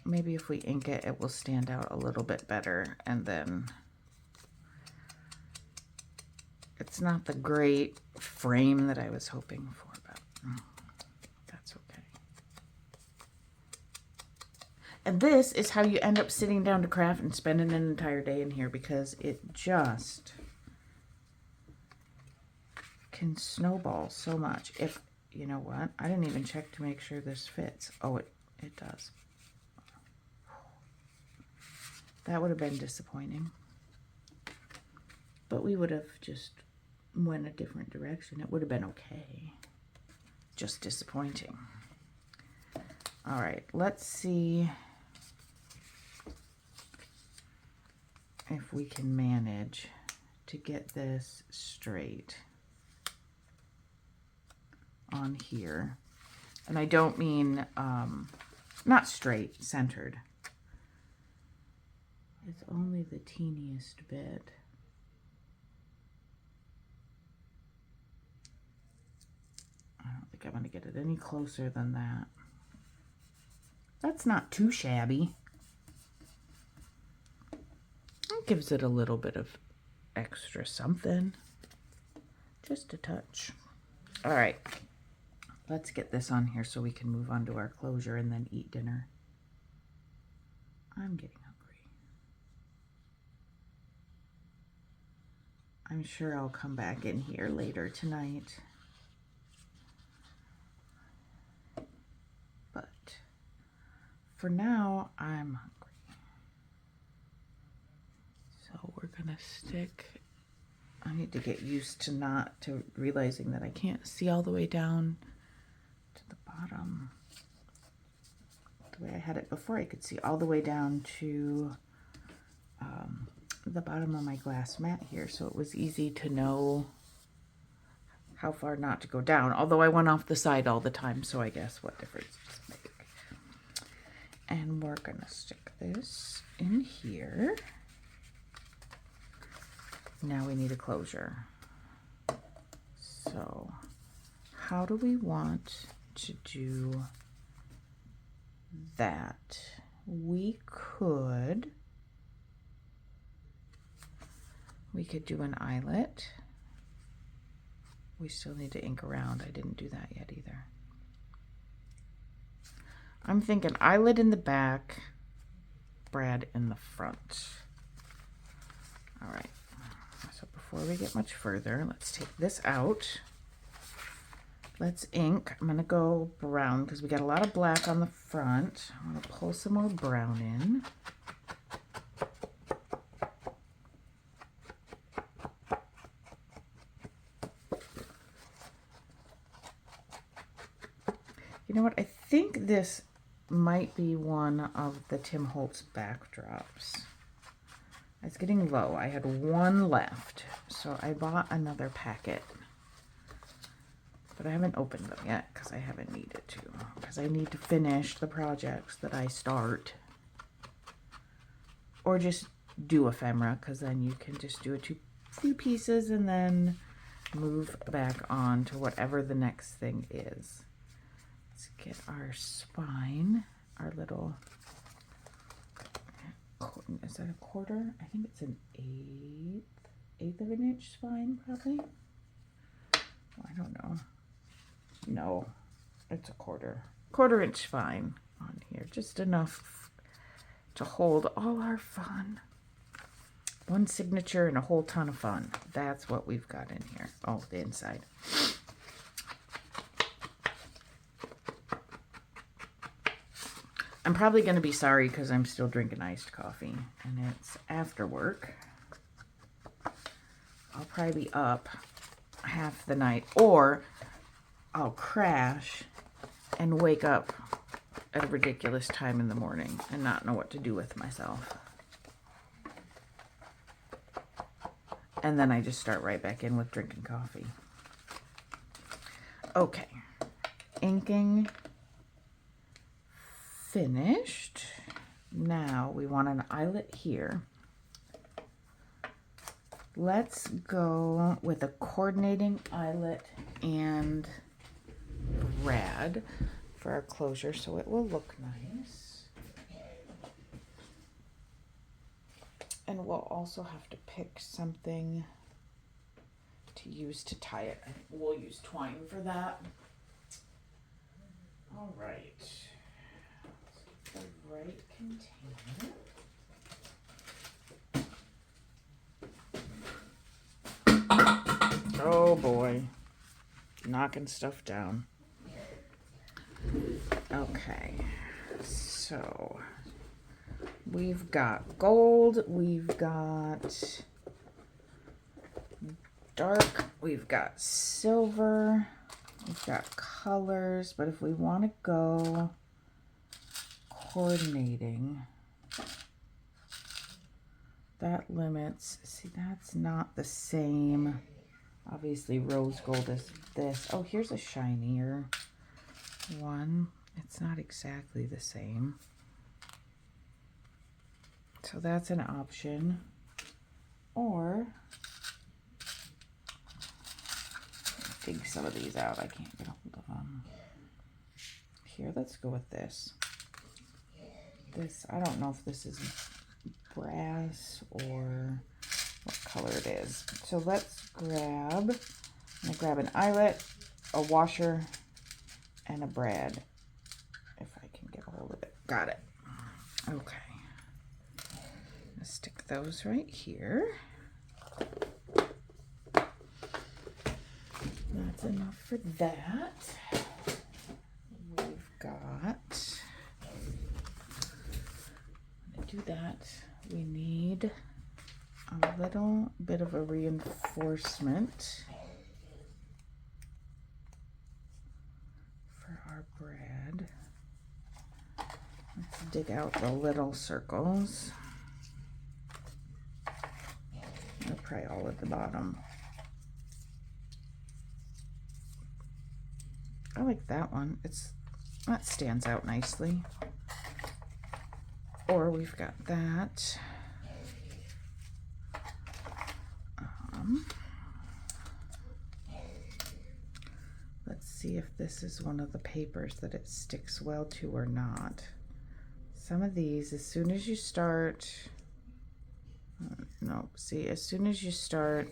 Maybe if we ink it, it will stand out a little bit better, and then it's not the great frame that I was hoping for, but that's okay. And this is how you end up sitting down to craft and spending an entire day in here, because it just can snowball so much. If, you know what, I didn't even check to make sure this fits. Oh, it does. That would have been disappointing. But we would have just went a different direction. It would have been okay. Just disappointing. All right, let's see if we can manage to get this straight on here. And I don't mean, not straight, centered. It's only the teeniest bit. I don't think I'm going to get it any closer than that. That's not too shabby. It gives it a little bit of extra something. Just a touch. All right. Let's get this on here so we can move on to our closure and then eat dinner. I'm getting hungry. I'm sure I'll come back in here later tonight. But for now, I'm hungry. So we're gonna stick. I need to get used to realizing that I can't see all the way down to the bottom. The way I had it before, I could see all the way down to the bottom of my glass mat here, so it was easy to know how far not to go down. Although I went off the side all the time, so I guess what difference does it make? And we're gonna stick this in here. Now we need a closure. So how do we want to do that? We could do an eyelet. We still need to ink around. I didn't do that yet either. I'm thinking eyelet in the back, brad in the front. All right. So before we get much further, let's take this out. Let's ink. I'm gonna go brown because we got a lot of black on the front. I'm gonna pull some more brown in. You know what? I think this might be one of the Tim Holtz backdrops. It's getting low. I had one left, so I bought another packet. But I haven't opened them yet because I haven't needed to. Because I need to finish the projects that I start. Or just do ephemera, because then you can just do a few pieces and then move back on to whatever the next thing is. Let's get our spine, our little, is that a quarter? I think it's an eighth of an inch spine, probably. Well, I don't know. No, it's a quarter inch spine on here. Just enough to hold all our fun. One signature and a whole ton of fun. That's what we've got in here. Oh, the inside. I'm probably going to be sorry because I'm still drinking iced coffee and it's after work. I'll probably be up half the night, or I'll crash and wake up at a ridiculous time in the morning and not know what to do with myself. And then I just start right back in with drinking coffee. Okay, inking finished. Now we want an eyelet here. Let's go with a coordinating eyelet and brad for our closure so it will look nice. And we'll also have to pick something to use to tie it. I think we'll use twine for that. All right. The right container. Oh boy, knocking stuff down. Okay, so we've got gold, we've got dark, we've got silver, we've got colors, but if we want to go coordinating, that limits, see, that's not the same. Obviously rose gold is this. Oh, here's a shinier one. It's not exactly the same. So that's an option. Or dig some of these out. I can't get a hold of them. Here, let's go with this. This, I don't know if this is brass or what color it is. So let's grab, I'm gonna grab an eyelet, a washer, and a brad, if I can get a hold of it. Got it. Okay. Let's stick those right here. That's enough for that. We've got, to do that, we need a little bit of a reinforcement for our brad. Let's dig out the little circles. They're probably all at the bottom. I like that one. That stands out nicely. Or we've got that. Let's see if this is one of the papers that it sticks well to or not. Some of these, as soon as you start, no, see, as soon as you start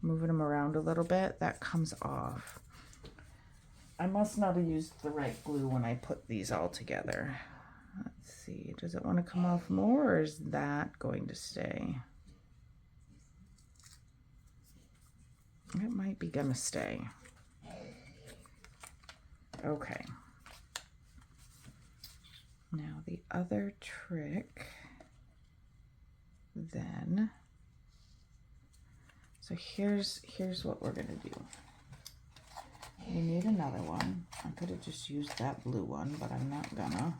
moving them around a little bit, that comes off. I must not have used the right glue when I put these all together. Let's see, does it want to come off more, or is that going to stay? It might be gonna stay. Okay. Now the other trick then, so here's what we're gonna do. You need another one. I could have just used that blue one, but I'm not gonna.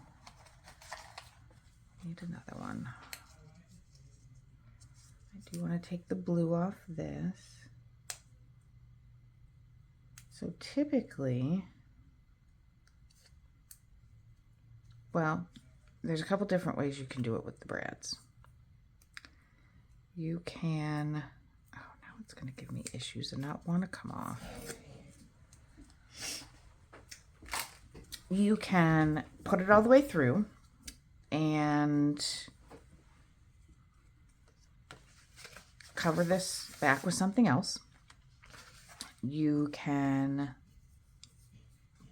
Need another one. I do want to take the blue off this. So typically, well, there's a couple different ways you can do it with the brads. You can, oh, now it's going to give me issues and not want to come off. You can put it all the way through and cover this back with something else. You can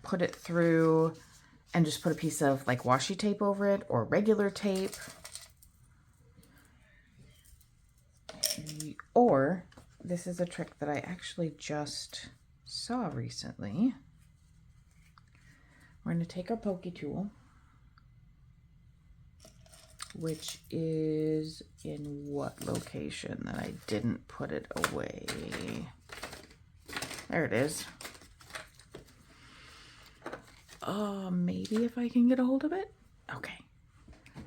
put it through and just put a piece of like washi tape over it or regular tape. Or this is a trick that I actually just saw recently. We're going to take our pokey tool, which is in what location that I didn't put it away. There it is. Maybe if I can get a hold of it. Okay.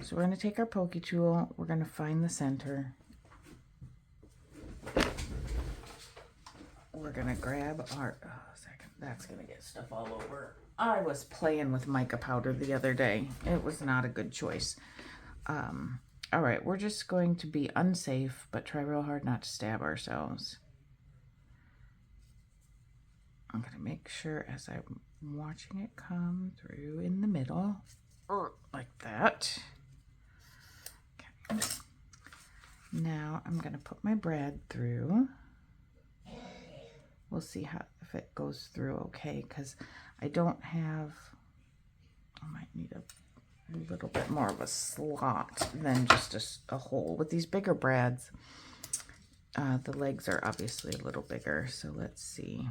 So we're going to take our pokey tool. We're going to find the center. We're going to grab our, second, that's going to get stuff all over. I was playing with mica powder the other day. It was not a good choice. All right, we're just going to be unsafe, but try real hard not to stab ourselves. I'm going to make sure as I'm watching it come through in the middle, like that. Okay. Now I'm going to put my brad through. We'll see if it goes through okay, because I don't have, I might need a little bit more of a slot than just a hole. With these bigger brads, the legs are obviously a little bigger, so let's see.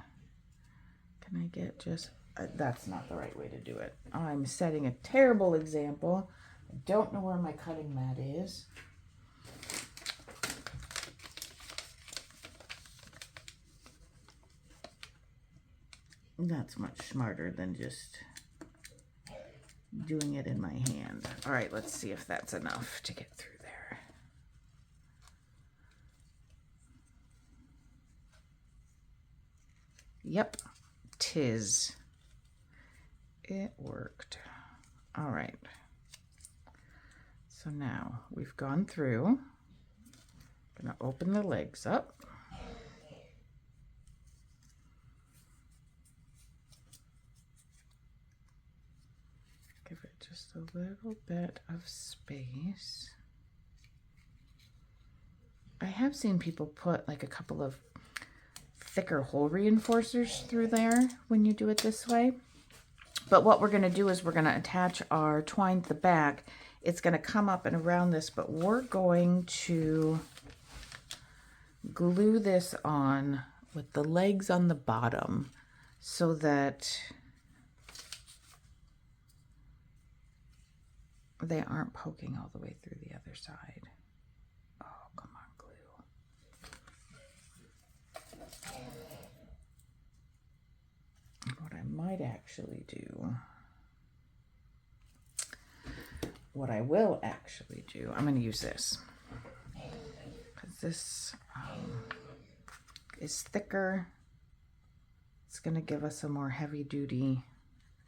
Can I get just, that's not the right way to do it. I'm setting a terrible example. I don't know where my cutting mat is. That's much smarter than just doing it in my hand. All right, let's see if that's enough to get through there. Yep, 'tis. It worked. All right. So now we've gone through. Gonna open the legs up. Give it just a little bit of space. I have seen people put like a couple of thicker hole reinforcers through there when you do it this way. But what we're going to do is we're going to attach our twine to the back. It's going to come up and around this, but we're going to glue this on with the legs on the bottom so that they aren't poking all the way through the other side. Oh, come on, glue. What I might actually do, what I will actually do, I'm going to use this. Because this is thicker. It's going to give us a more heavy-duty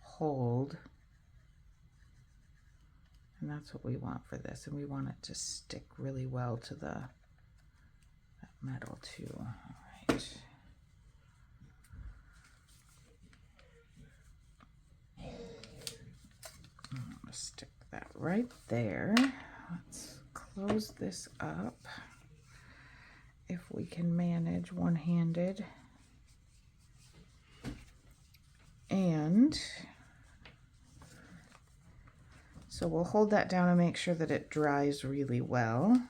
hold. And that's what we want for this. And we want it to stick really well to that metal too. All right. I'm going to stick that right there. Let's close this up. If we can manage one-handed. And so we'll hold that down and make sure that it dries really well.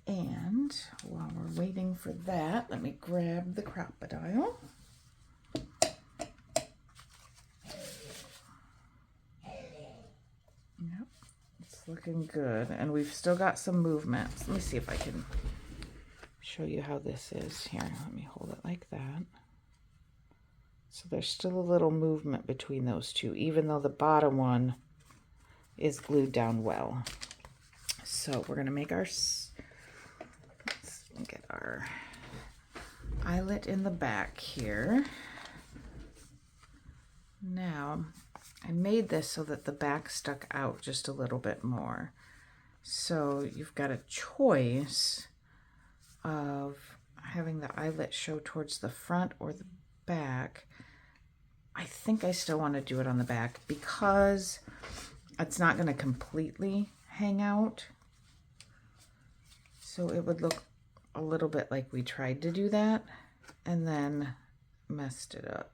And while we're waiting for that, let me grab the crocodile. Yep, it's looking good. And we've still got some movements. Let me see if I can show you how this is. Here, let me hold it like that. So there's still a little movement between those two, even though the bottom one is glued down well. So we're going to make our, let's get our eyelet in the back here. Now, I made this so that the back stuck out just a little bit more. So you've got a choice of having the eyelet show towards the front or the back. I think I still want to do it on the back because it's not going to completely hang out. So it would look a little bit like we tried to do that and then messed it up.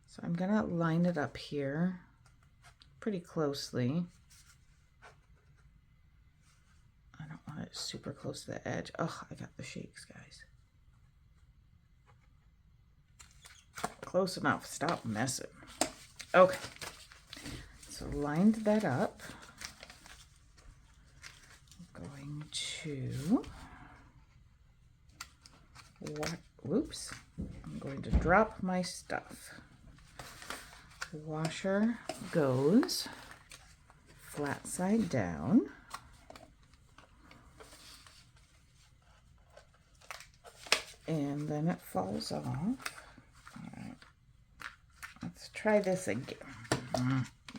So I'm going to line it up here pretty closely. I don't want it super close to the edge. Oh, I got the shakes, guys. Close enough. Stop messing. Okay. So lined that up. I'm going to... Whoops. I'm going to drop my stuff. Washer goes flat side down. And then it falls off. All right. Let's try this again.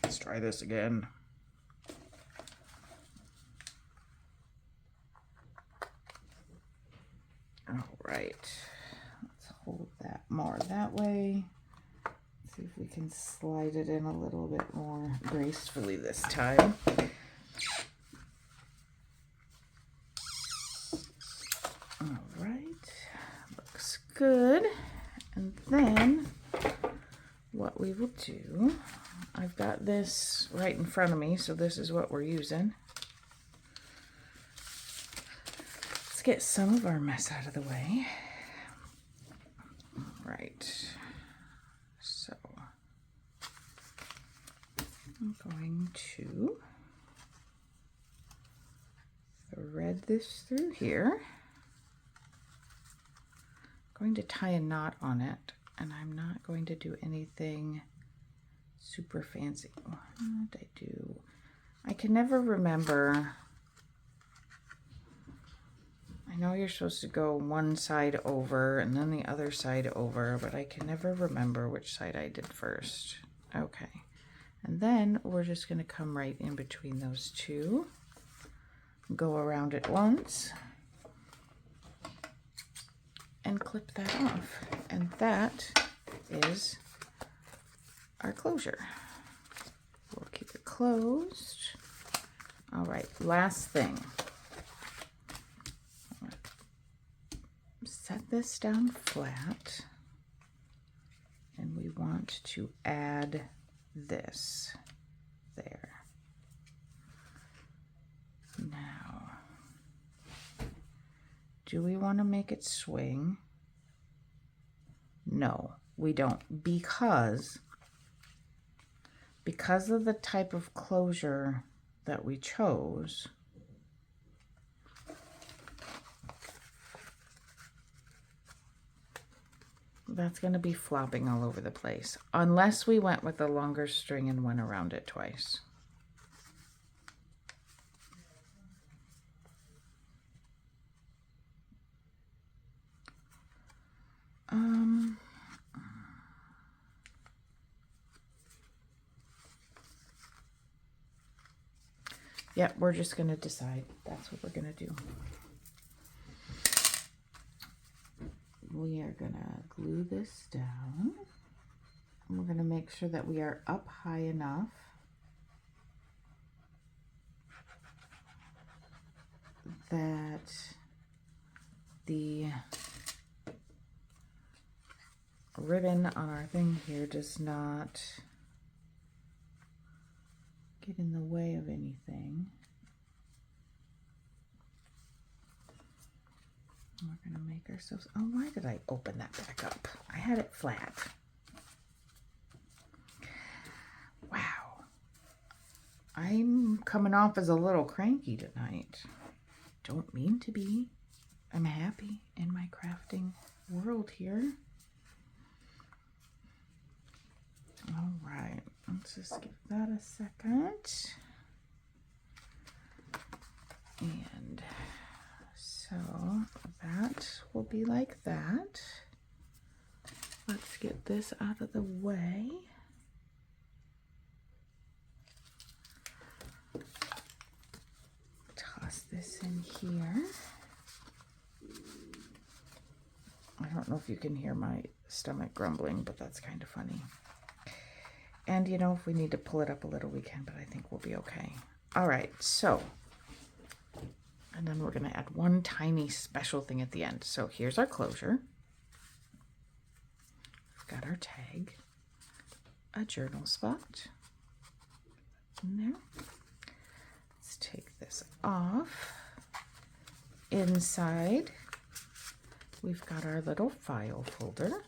Let's try this again. All right. Let's hold that more that way. See if we can slide it in a little bit more gracefully this time. All right. Looks good. And then what we will do, I've got this right in front of me, so this is what we're using. Let's get some of our mess out of the way. All right. So I'm going to thread this through here. I'm going to tie a knot on it, and I'm not going to do anything super fancy. What did I do? I can never remember. I know you're supposed to go one side over and then the other side over, but I can never remember which side I did first. Okay. And then we're just going to come right in between those two, go around it once, and clip that off. And that is our closure. We'll keep it closed. All right, last thing. Set this down flat, and we want to add this there. Now, do we want to make it swing? No, we don't, because of the type of closure that we chose. That's going to be flopping all over the place, unless we went with a longer string and went around it twice. Yeah, we're just going to decide. That's what we're going to do. We are going to glue this down. And we're going to make sure that we are up high enough that the ribbon on our thing here does not get in the way of anything. We're going to make ourselves, oh, why did I open that back up? I had it flat. Wow. I'm coming off as a little cranky tonight. Don't mean to be. I'm happy in my crafting world here. All right, let's just give that a second. And so that will be like that. Let's get this out of the way. Toss this in here. I don't know if you can hear my stomach grumbling, but that's kind of funny. And you know, if we need to pull it up a little, we can, but I think we'll be okay. All right, so, and then we're gonna add one tiny special thing at the end. So here's our closure. We've got our tag, a journal spot in there. Let's take this off. Inside, we've got our little file folder,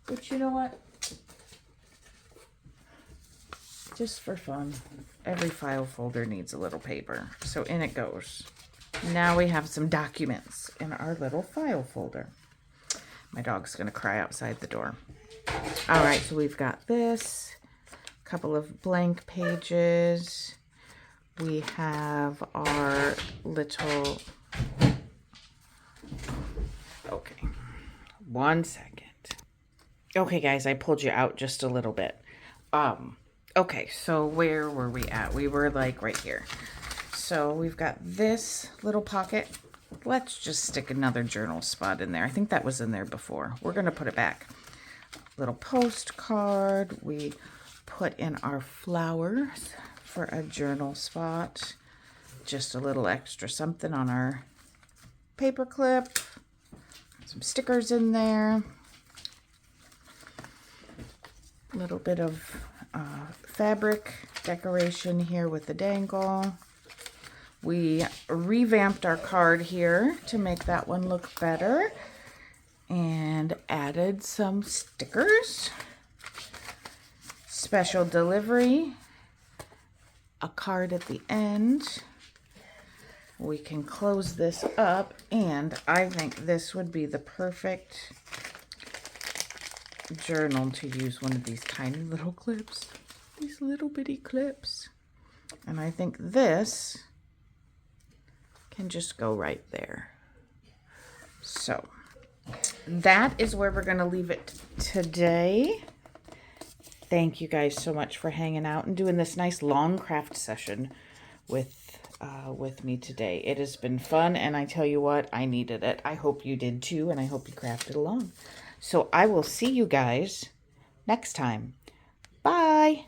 which, you know what? Just for fun, every file folder needs a little paper. So in it goes. Now we have some documents in our little file folder. My dog's gonna cry outside the door. All right, so we've got this, a couple of blank pages. We have our little, okay, 1 second. Okay guys, I pulled you out just a little bit. Okay, so where were we at? We were like right here. So we've got this little pocket. Let's just stick another journal spot in there. I think that was in there before. We're gonna put it back. Little postcard. We put in our flowers for a journal spot. Just a little extra something on our paper clip. Some stickers in there. A little bit of fabric decoration here with the dangle. We revamped our card here to make that one look better and added some stickers. Special delivery, a card at the end. We can close this up, and I think this would be the perfect journal to use one of these tiny little clips, these little bitty clips. And I think this can just go right there. So that is where we're going to leave it today. Thank you guys so much for hanging out and doing this nice long craft session with me today. It has been fun, and I tell you what, I needed it. I hope you did too, and I hope you crafted along. So I will see you guys next time. Bye.